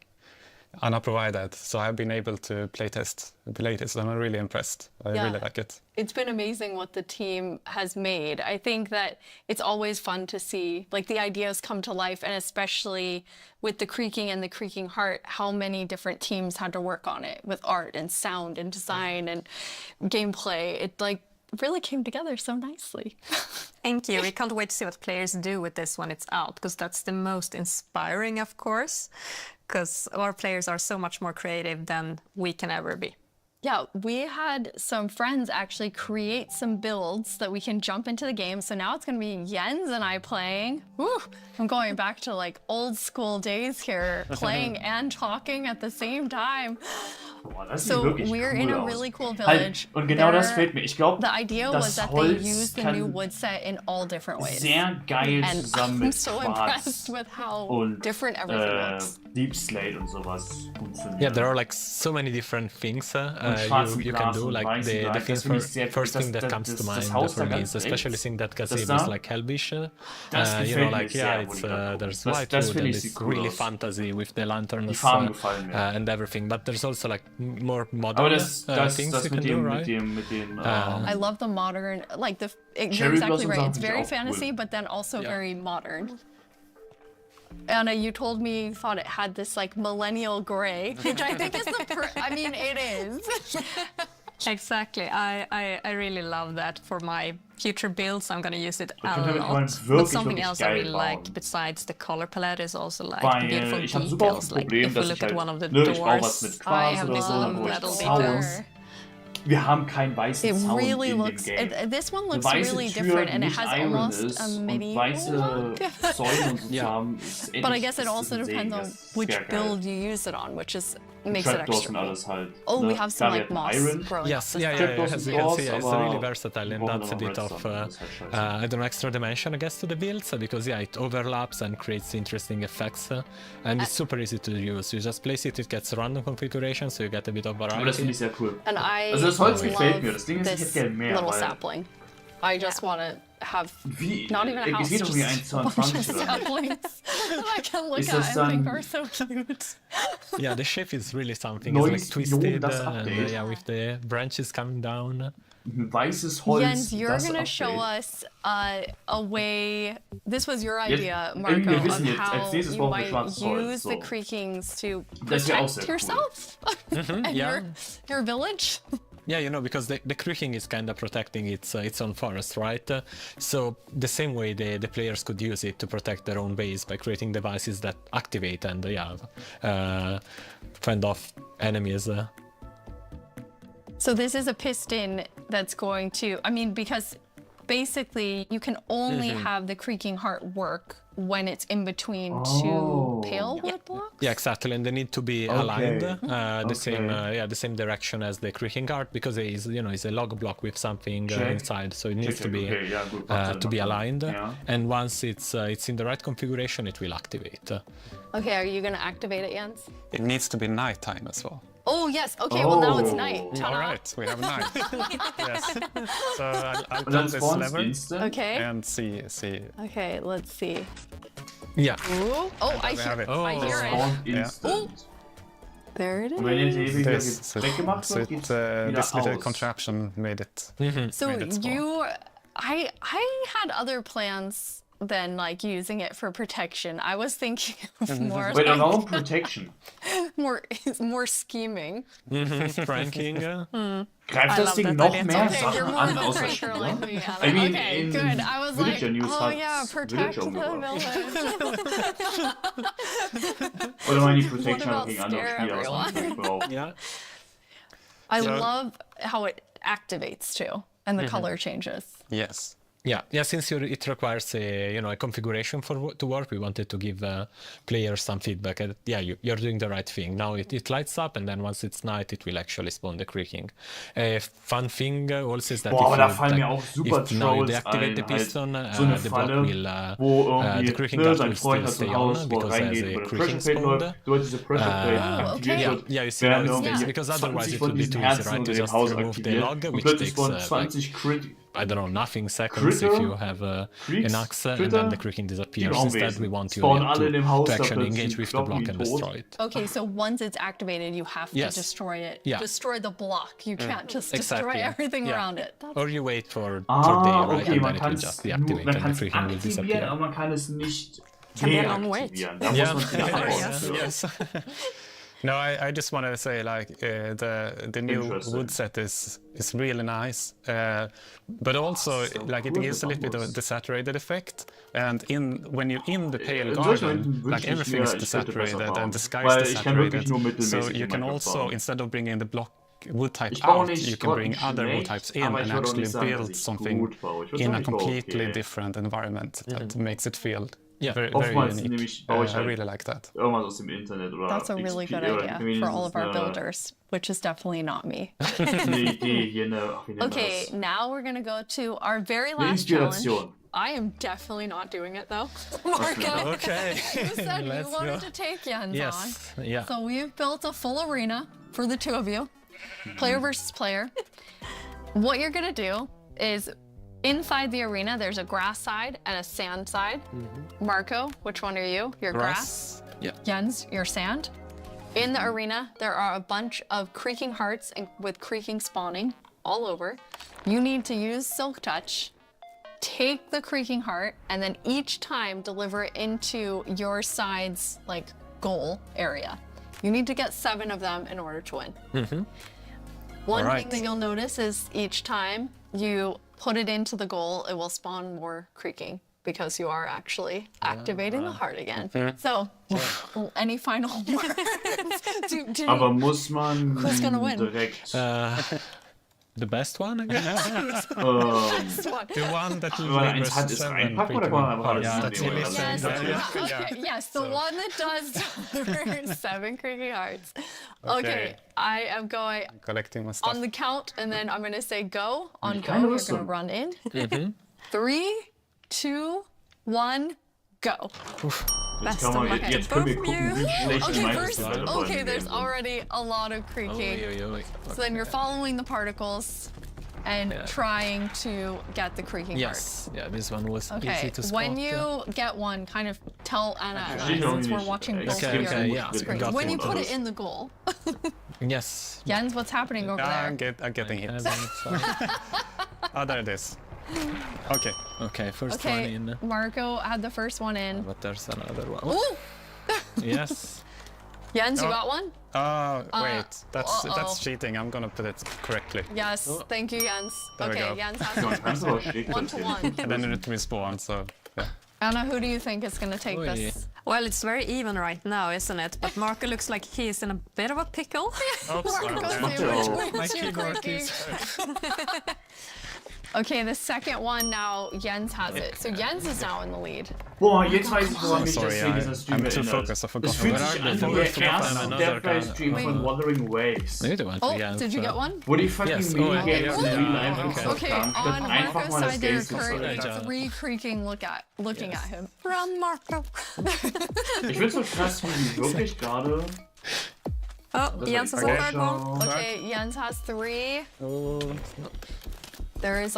Anna provided. So I've been able to playtest the latest. I'm really impressed. I Yeah. really like it. It's been amazing what the team has made. I think that it's always fun to see like the ideas come to life, and especially with the creaking and the creaking heart, how many different teams had to work on it with art and sound and design and gameplay. It like really came together so nicely. Thank you. We can't wait to see what players do with this when it's out, because that's the most inspiring, of course, because our players are so much more creative than we can ever be. Yeah, we had some friends actually create some builds that we can jump into the game. So now it's going to be Jens and I playing. Woo! I'm going back to like old school days here, playing and talking at the same time. Boah, das So sieht wirklich we're cool in a aus. really cool village. Und genau das fehlt mir. Ich glaube, the idea was that they used the new wood set in all different ways. Sehr geil And zusammen I'm mit so Quarz impressed with how und different everything looks. Deep Slate und sowas funktioniert. Yeah, there are like so many different things you can do. Like the first thing that comes to mind for me is especially seeing that gazebo is like Helbish. You know, like it's there's white wood and it's really fantasy with the lanterns and everything. But there's also like more modern things you can do, right? I love the modern, like you're exactly right. It's very fantasy, but then also very modern. Anna, you told me you thought it had this like millennial gray, which I think is I mean, it is. Exactly. I really love that for my future builds. I'm going to use it a lot. But something else I really like besides the color palette is also like the beautiful details. Like if we look at one of the doors, I have this little metal detail. Wir haben keinen weißen Zaun really in looks, dem Game. This one looks Weiße really Tür, different, and it nicht has iron almost ist a und medieval weiße look. Säulen und so zu haben, ist But I guess it also depends on which build you use it on, which makes it extra cool. Oh, we have some like moss growing. Yes, yeah, as you can see, it's really versatile, and that's a bit of I don't know, extra dimension, I guess, to the builds, because it overlaps and creates interesting effects, and it's super easy to use. You just place it gets random configuration, so you get a bit of variety. Aber das finde ich sehr cool. And I also das Holz gefällt love mir. Das Ding ist, ich hätte gerne mehr, little weil sapling. I just want to have not even a es house, geht um die just a bunch of 1,20 oder? saplings that I can look Ist at das and think dann- are so cute. Yeah, the shape is really something. It's like twisted, das and Update. yeah, with the branches coming down. Weißes Holz, Jens, you're das going to Update. show us a way, this was your idea, Jetzt- Marco, wir wissen of jetzt, als how nächstes you brauchen wir might schwarzes Holz, use so. the creakings to Das wär auch protect sehr cool. yourself and yeah. your village. Yeah, you know, because the creaking is kind of protecting its own forest, right? So the same way the players could use it to protect their own base by creating devices that activate and fend off enemies. So this is a piston that's going to, I mean, because basically you can only have the creaking heart work when it's in between two pale wood blocks. Yeah, exactly, and they need to be aligned the same direction as the creaking heart, because it is, you know, it's a log block with something inside, so it needs to be aligned. Yeah. And once it's in the right configuration, it will activate. Okay, are you going to activate it, Jens? It needs to be nighttime as well. Oh, yes. Okay, well, now it's night. All right, we have night. Yes. So I'll Und pull dann this spawns lever instant. Okay. and see. Okay, let's see. Yeah. Ooh. Oh, I we have hear it. I hear it. Spawn Yeah. instant. There it Und wenn jetzt is. ewig This, weggemacht so wird, it, geht's wieder this little aus. contraption made it. So made it spawn. I had other plans than like using it for protection. I was thinking of more Wait, like, warum Protection? more scheming. Pranking. Greift das Ding noch mehr Sachen you're more an of a außer pranker Spieler? like me, Anna. I mean, Okay, in good. I was like, Villager News oh hat's yeah, protect the Villager village. Oder meine What Protection about gegen andere scare Spieler aus dem braucht. Yeah. I So- love how it activates too, and the color changes. Yes. Yeah. Since it requires a configuration to work, we wanted to give players some feedback. You're doing the right thing. Now it lights up, and then once it's night, it will actually spawn the creaking. Fun thing also is that Boah, aber da fallen if mir auch super now you Trolls deactivate the ein, halt piston, so eine the block Falle, will wo the creaking irgendwie guard sein will Freund still hat so stay ein Haus, on wo er because reingeht, there's wo a der creaking Pressure Plate spawned. läuft, sobald diese Pressure Plate aktiviert wird, Yeah, you see werden now it's irgendwie because otherwise 20 it von would be diesen too easy, Herzen right? unter To dem just Haus remove the aktiviert log, und which plötzlich takes spawnen 20 I don't know, nothing seconds if you have an axe, and then the creaking disappears. Instead, we want you to actually engage with the block and destroy it. Okay, so once it's activated, you have to Yes. destroy it. Yeah. Destroy the block. You can't just destroy Exactly. everything Yeah. around it. Or you wait for day, Ah, right? okay, And man then it kann will es just nur, deactivate man and kann the es creaking will aktivieren, disappear. aber man kann es nicht Can be a long way. deaktivieren. Da muss man es wieder ausführen. Yes. No, I just want to say like the new Interesting. wood set is really nice, but also so like it cool, gives a little bit of bundles. the saturated effect, and when you're in the pale In solchen garden, Momenten like wünsche ich everything is mir, ich könnte besser desaturated bauen. and the sky Weil is ich kann wirklich desaturated, nur so mittelmäßig you in can Minecraft also bauen. instead of bringing the block wood type out, you can bring other wood types in and actually build something in a completely different environment that makes it feel very, very unique. I really like that. That's a really good idea for all of our builders, which is definitely not me. Okay, now we're gonna go to our very last challenge. I am definitely not doing it though. Marco, okay. You said you wanted to take Jens on. Yeah. So we've built a full arena for the two of you, player versus player. What you're gonna do is inside the arena, there's a grass side and a sand side. Marco, which one are you? Your grass. Yeah. Jens, your sand. In the arena, there are a bunch of creaking hearts and with creaking spawning all over. You need to use Silk Touch, take the creaking heart, and then each time deliver it into your side's like goal area. You need to get 7 of them in order to win. One thing that you'll notice is each time you put it into the goal, it will spawn more creaking because you are actually activating the heart again. So, any final words? Aber muss man who's gonna win? direkt... The best one, I guess? The one that eins hat ist reinpacken oder kann man einfach alles nehmen? Yes, the one that does 7 creaking hearts. Okay, I am going collecting my stuff on the count, and then I'm going to say go. On go, you're going to run in. 3, 2, 1, go. Jetzt können wir gucken, wie schlecht die meisten Leute Okay, there's already a lot of creaking. So then you're following the particles and trying to get the creaking part. Yeah, this one was easy to spot. When you get one, kind of tell Anna and I, since we're watching both of your screens. When you put it in the goal. Yes. Jens, what's happening over there? I'm getting hit. Oh, there it is. Okay, first one in. Marco had the first one in. But there's another one. Ooh! Yes. Jens, you got one? Wait, that's cheating. I'm gonna put it correctly. Yes, thank you, Jens. There okay, Jens has 1-1. And then it respawn, so yeah. Anna, who do you think is gonna take this? Well, it's very even right now, isn't it? But Marco looks like he's in a bit of a pickle. Okay, the second one now, Jens has it. So Jens is now in the lead. Boah, jetzt weiß ich, woran mich deswegen dieser Stream I'm too focused, I forgot. Es fühlt sich an wie der erste Deathplay-Stream von Wuthering Waves. Oh, did you get one? Wo die fucking Minigames in Real Life Okay, on Marco's side, there are currently 3 creaking looking at him. Run, Marco! Ich find's so krass, wie die wirklich gerade... Oh, Jens has a one. Okay, Jens has 3. There is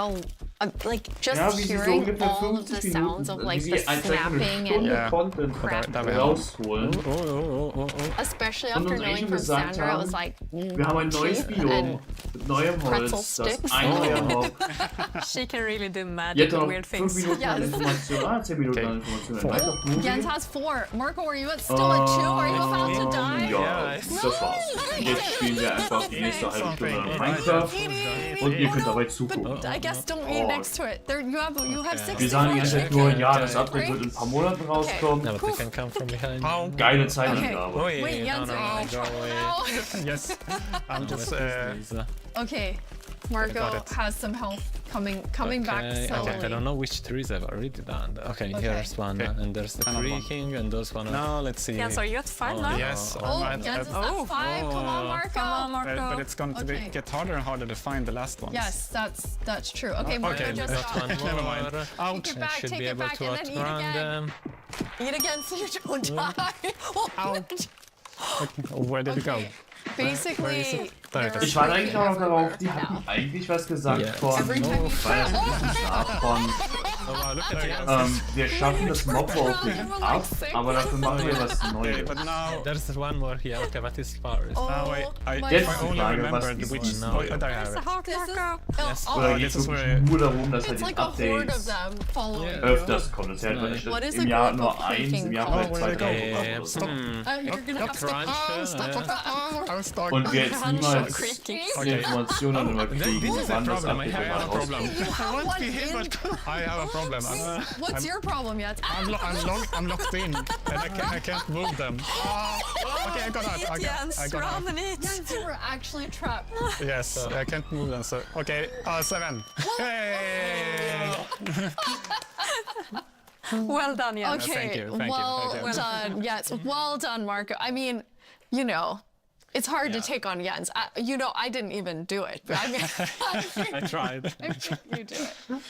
like just hearing all of the sounds of like the snapping and crap. Especially after knowing from Sandra, it was like wir haben ein neues Biom mit neuem Holz, das She can really do magic and weird things. 5 Minuten an Information, 10 Minuten an Information. Jens has 4. Marco, are you still at 2? Are you about to die? Ja, das war's. Jetzt spielen wir einfach die nächste halbe Stunde Minecraft und ihr könnt dabei zugucken. I guess don't eat next to it. You have 6. Wir sagen die ganze Zeit nur, ja, das Update wird in ein paar Monaten rauskommen. No, but they can come from behind. Geile Zeitangabe. Wait, Jens, Yes, I'm just... Okay, Marco has some health coming back slowly. I don't know which trees I've already done. Okay, here's one, and there's the creaking, and those one. No, let's see. Jens, are you at 5 now? Yes. Jens is at 5. Come on, Marco. But it's going to get harder and harder to find the last ones. Yes, that's true. Okay, Marco just got it. Never mind. Take it back, take it back, and then eat again. Eat again so you don't die. Where did it go? Basically, ich warte eigentlich auch noch darauf, die hatten eigentlich was gesagt von, wir schaffen das Mob-Voting ab, aber dafür machen wir was Neues. There's one more here, okay, but it's far. Jetzt die Frage, was ist which neu? Oder geht es nur darum, dass halt die Updates öfters kommen. Das ist halt im Jahr nur eins, im Jahr vielleicht 2, 3 oder so. Und wir jetzt niemals Informationen darüber kriegen, wann das Update mal rauskommt. I have a problem. What's your problem yet? I'm locked in, and I can't move them. Okay, I got out. I got out. Jens, you were actually trapped. Yes, I can't move them. So okay, 7. Hey! Well done, Jens. Okay, thank you. Well done. Yes, well done, Marco. I mean, you know, it's hard to take on Jens. You know, I didn't even do it. But I mean, I tried. You do it.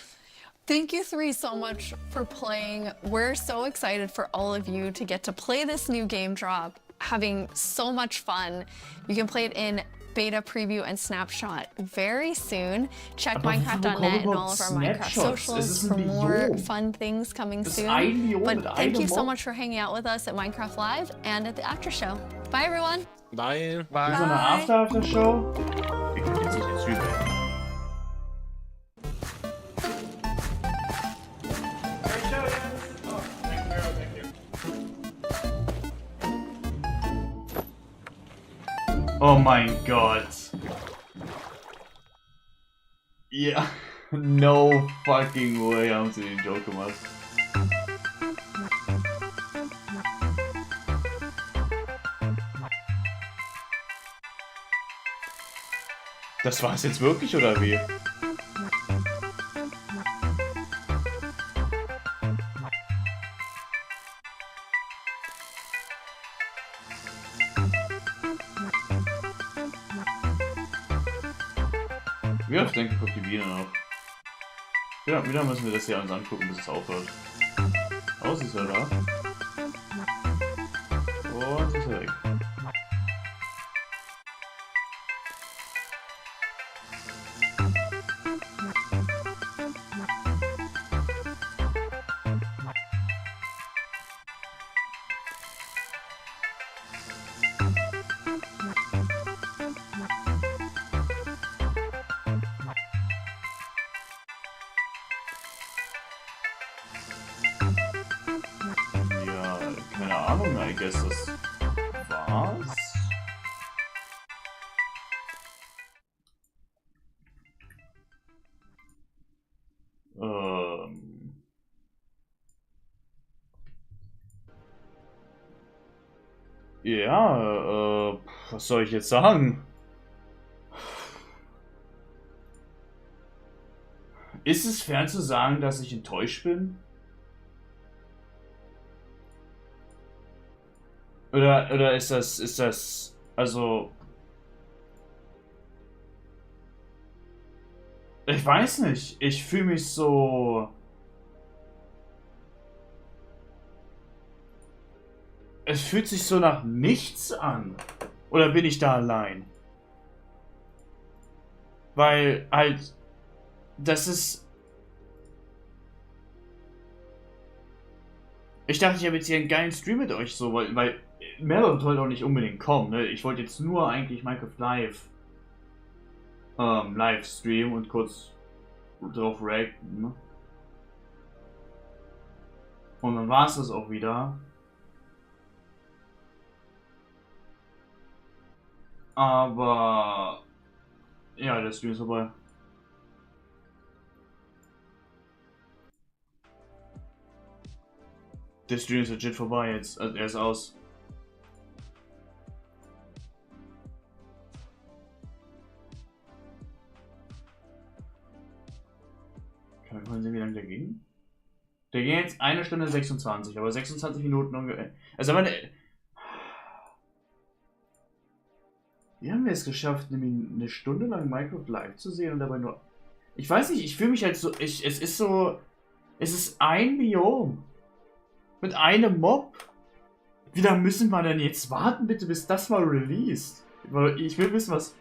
Thank you three so much for playing. We're so excited for all of you to get to play this new game drop, having so much fun. You can play it in beta preview and snapshot very soon. Check Minecarft.net and all of our Minecarft socials for more fun things coming soon. But thank you so much for hanging out with us at Minecarft Live and at the after show. Bye, everyone. Bye. Bye. So eine After-Show? Ich bin jetzt nicht ins Stream. Oh mein Gott. Ja, no fucking way haben sie den Joke gemacht. Das war's jetzt wirklich, oder wie? Wie oft denke ich, guckt die Biene noch? Ja, wieder müssen wir das hier uns angucken, bis es aufhört. Oh, sie ist ja da. Und sie ist ja weg. I guess das war's. Ja, was soll ich jetzt sagen? Ist es fair zu sagen, dass ich enttäuscht bin? Oder ist das, also... Ich weiß nicht, ich fühle mich so... Es fühlt sich so nach nichts an. Oder bin ich da allein? Weil halt... Das ist... Ich dachte, ich habe jetzt hier einen geilen Stream mit euch, so, weil mehr Leute wollten auch nicht unbedingt kommen, ne? Ich wollte jetzt nur eigentlich Minecraft live streamen und kurz drauf reacten, ne? Und dann war es das auch wieder. Aber ja, der Stream ist vorbei. Der Stream ist legit vorbei jetzt. Also er ist aus. Kann man sehen, wie lange der ging? Der ging jetzt 1 Stunde 26, aber 26 Minuten ungefähr. Also aber wie haben wir es geschafft, eine Stunde lang Minecraft live zu sehen und dabei nur... Ich weiß nicht, ich fühle mich halt so... Es ist so... Es ist ein Biom. Mit einem Mob? Wie lange müssen wir denn jetzt warten, bitte, bis das mal released? Ich will wissen, was...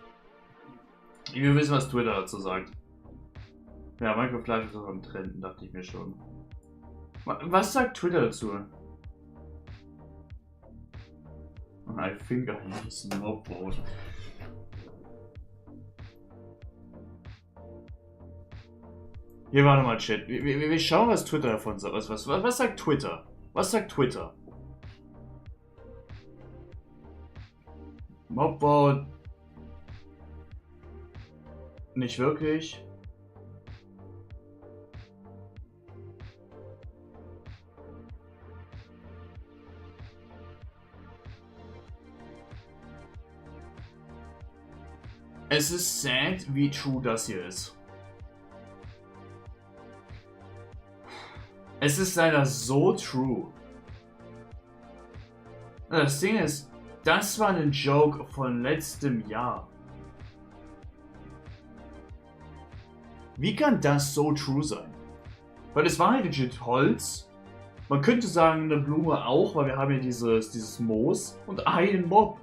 Ich will wissen, was Twitter dazu sagt. Ja, Minecraft Live ist auch am Trenden, dachte ich mir schon. Was sagt Twitter dazu? I think I need a snowboard. Hier, warte mal, Chat. Wir schauen, was Twitter davon sagt. Was sagt Twitter? Was sagt Twitter? Mobbau. Nicht wirklich. Es ist sad, wie true das hier ist. Es ist leider so true. Das Ding ist, das war ein Joke von letztem Jahr. Wie kann das so true sein? Weil es war halt legit Holz. Man könnte sagen, eine Blume auch, weil wir haben ja dieses Moos und einen Mob.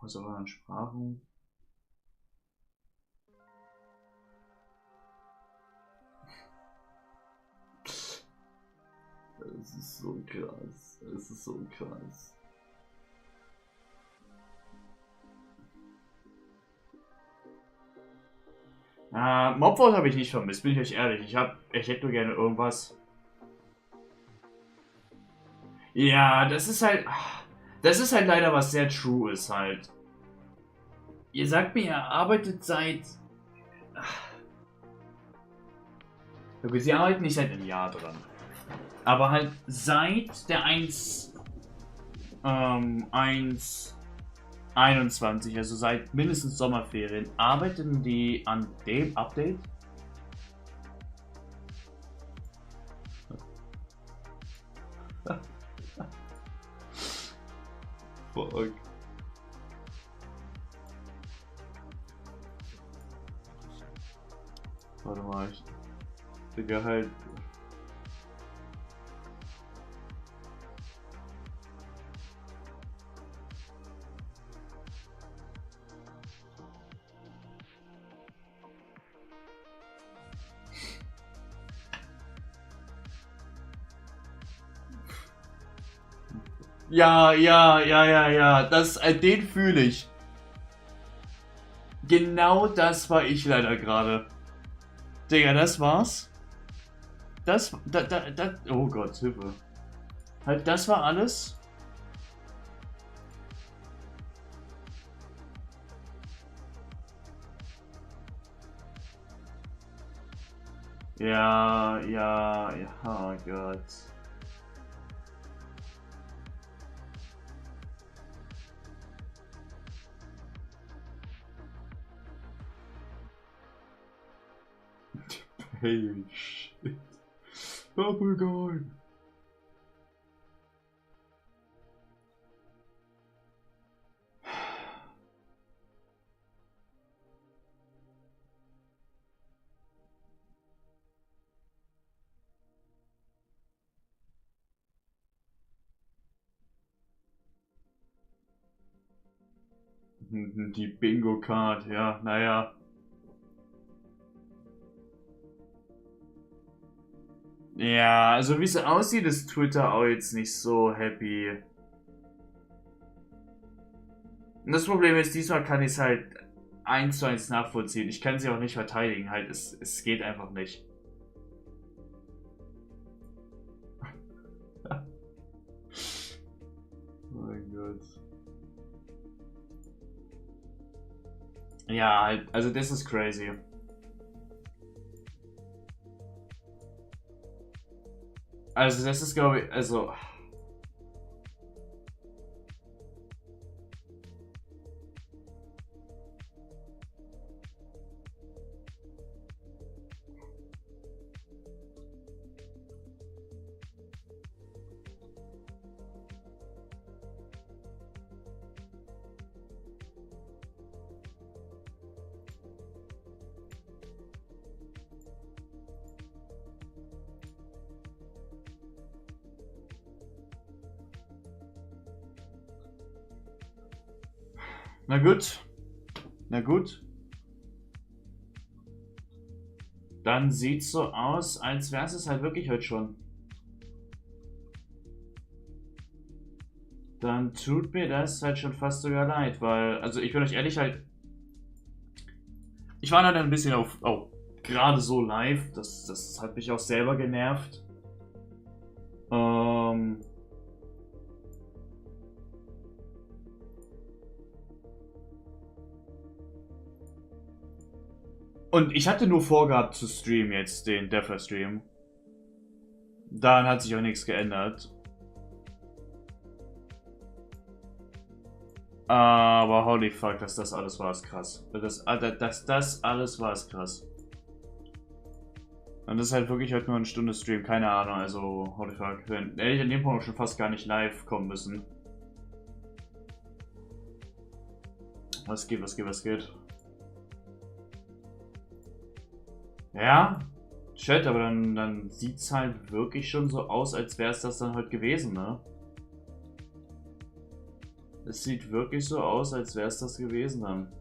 Was aber an Sprachen? Es ist so krass. Es ist so krass. Mobwort habe ich nicht vermisst, bin ich euch ehrlich. Ich hätte nur gerne irgendwas. Ja, das ist halt leider was sehr true ist halt. Ihr sagt mir, ihr arbeitet seit... Okay, sie arbeiten nicht seit einem Jahr dran. Aber halt seit der 1.21, also seit mindestens Sommerferien, arbeiten die an dem Update. Fuck. Warte mal, Digga, halt. Ja. Den fühle ich. Genau das war ich leider gerade. Digga, das war's. Oh Gott, Hilfe. Halt, das war alles. Ja, oh Gott. Hey, shit. Oh my God. Die Bingo-Card, ja, naja. Ja, also wie es aussieht, ist Twitter auch jetzt nicht so happy. Und das Problem ist, diesmal kann ich es halt 1:1 nachvollziehen. Ich kann sie auch nicht verteidigen, halt, es geht einfach nicht. Oh mein Gott. Ja, halt, also das ist crazy. Also das ist, glaube ich, also... Na gut. Na gut. Dann sieht's so aus, als wäre es halt wirklich heute schon. Dann tut mir das halt schon fast sogar leid, weil, also ich bin euch ehrlich halt, ich war dann ein bisschen auf gerade so live, das hat mich auch selber genervt. Und ich hatte nur vorgehabt zu streamen jetzt, den Deathfire-Stream. Daran hat sich auch nichts geändert. Aber holy fuck, dass das alles war, ist krass. Das alles war, ist krass. Und das ist halt wirklich halt nur eine Stunde Stream, keine Ahnung, also holy fuck. Hätte ich an dem Punkt schon fast gar nicht live kommen müssen. Was geht, was geht, was geht? Ja, Chat, aber dann sieht es halt wirklich schon so aus, als wäre es das dann halt gewesen, ne? Es sieht wirklich so aus, als wäre es das gewesen dann.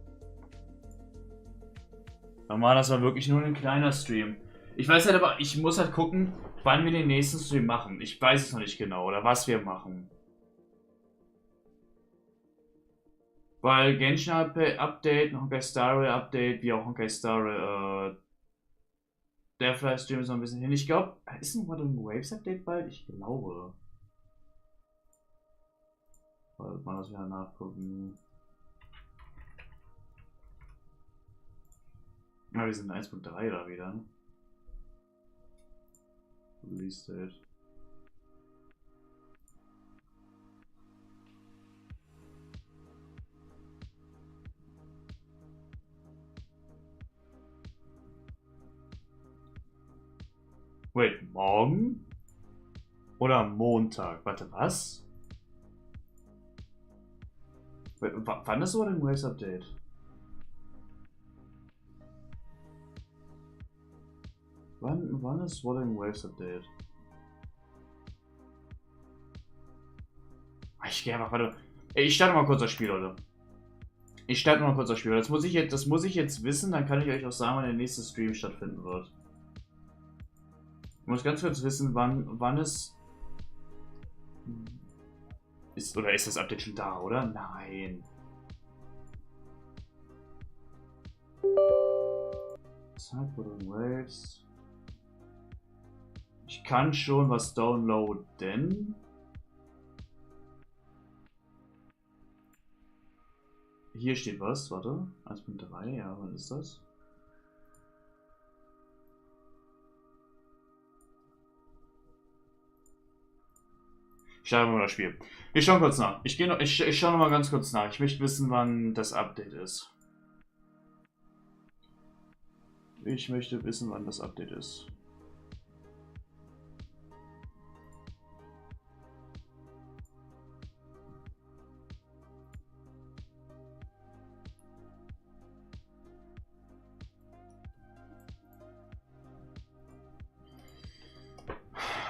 Dann war das mal wirklich nur ein kleiner Stream. Ich weiß halt aber, ich muss halt gucken, wann wir den nächsten Stream machen. Ich weiß es noch nicht genau, oder was wir machen. Weil Genshin Update, Honkai Star Rail Update, wie auch Honkai Star Rail, der Fly-Stream ist noch ein bisschen hin. Ich glaube, ist ein Wuthering Waves Update bald? Ich glaube. Mal das wieder nachgucken. Ja, wir sind 1.3 da wieder. Release Date. Wait, morgen? Oder am Montag? Warte, was? Wait, wann ist so ein Waves Update? Wann ist Wuthering Waves Update? Ich gehe einfach, warte. Ich starte mal kurz das Spiel, Leute. Ich starte mal kurz das Spiel. Das muss ich jetzt wissen, dann kann ich euch auch sagen, wann der nächste Stream stattfinden wird. Ich muss ganz kurz wissen, wann es ist, oder ist das Update schon da, oder? Nein. Wuthering Waves. Ich kann schon was downloaden. Hier steht was, warte. 1.3, ja, wann ist das? Ich schaue mal das Spiel. Wir schauen kurz nach. Ich schaue noch mal ganz kurz nach. Ich möchte wissen, wann das Update ist. Ich möchte wissen, wann das Update ist.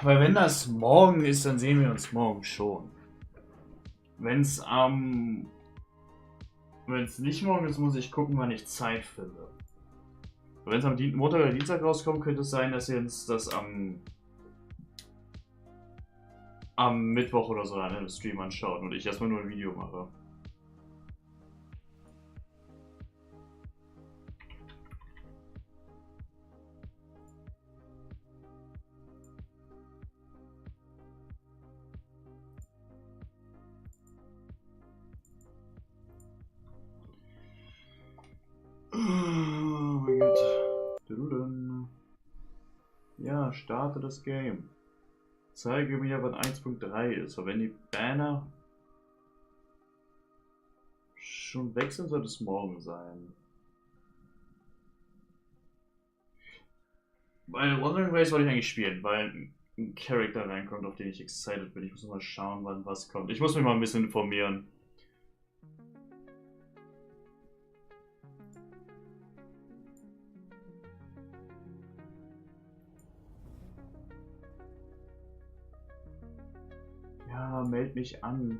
Weil wenn das morgen ist, dann sehen wir uns morgen schon. Wenn es nicht morgen ist, muss ich gucken, wann ich Zeit finde. Wenn es am Montag oder Dienstag rauskommt, könnte es sein, dass ihr uns das am Mittwoch oder so an einem Stream anschaut und ich erstmal nur ein Video mache. Oh mein Gott. Ja, starte das Game. Zeige mir, wann 1.3 ist. Aber wenn die Banner schon weg sind, sollte es morgen sein. Bei Wuthering Waves wollte ich eigentlich spielen, weil ein Charakter reinkommt, auf den ich excited bin. Ich muss mal schauen, wann was kommt. Ich muss mich mal ein bisschen informieren. Ja, meld mich an.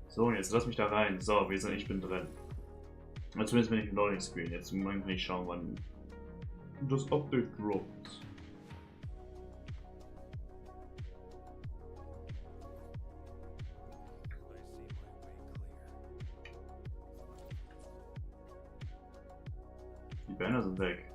So, jetzt lass mich da rein. So, ich bin drin. Zumindest bin ich im Loading Screen. Jetzt muss ich schauen, wann das Update droppt. Banner sind weg.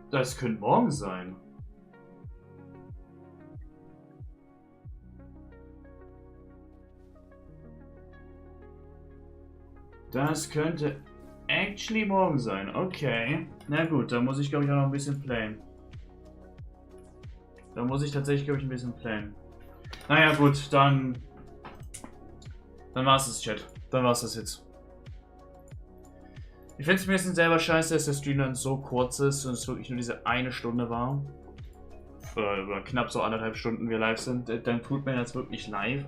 Das könnte morgen sein. Das könnte actually morgen sein. Okay. Na gut, dann muss ich glaube ich auch noch ein bisschen playen. Da muss ich tatsächlich glaube ich ein bisschen playen. Naja gut, dann war's das, Chat. Dann war's das jetzt. Ich finde es ein bisschen selber scheiße, dass der Stream dann so kurz ist und es wirklich nur diese eine Stunde war. Oder knapp so 1,5 Stunden wir live sind. Dann tut mir das wirklich leid.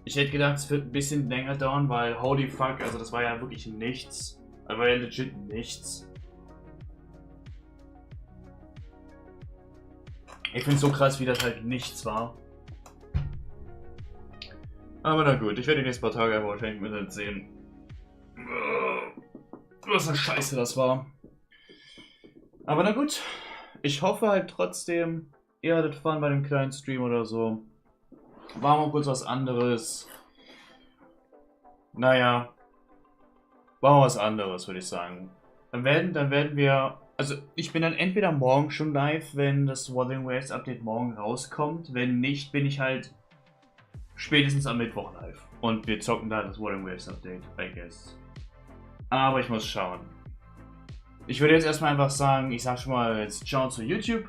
Ich hätte gedacht, es wird ein bisschen länger dauern, weil holy fuck, also das war ja wirklich nichts. Das war ja legit nichts. Ich finde es so krass, wie das halt nichts war. Aber na gut, ich werde die nächsten paar Tage einfach wahrscheinlich mit sehen. Was eine Scheiße das war. Aber na gut. Ich hoffe halt trotzdem, ihr hattet Fun bei dem kleinen Stream oder so. War mal kurz was anderes. Naja. War mal was anderes, würde ich sagen. Dann werden wir... Also ich bin dann entweder morgen schon live, wenn das Wuthering Waves Update morgen rauskommt. Wenn nicht, bin ich halt spätestens am Mittwoch live. Und wir zocken da das Wuthering Waves Update, I guess. Aber ich muss schauen. Ich würde jetzt erstmal einfach sagen, ich sag schon mal jetzt Ciao zu YouTube.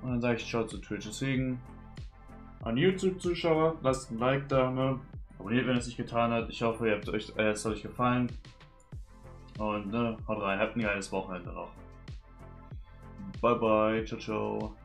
Und dann sage ich Ciao zu Twitch. Deswegen an YouTube-Zuschauer, lasst ein Like da, ne? Abonniert, wenn ihr es nicht getan habt. Ich hoffe, es hat euch gefallen. Und ne, haut rein, habt ein geiles Wochenende noch. Bye bye, ciao ciao.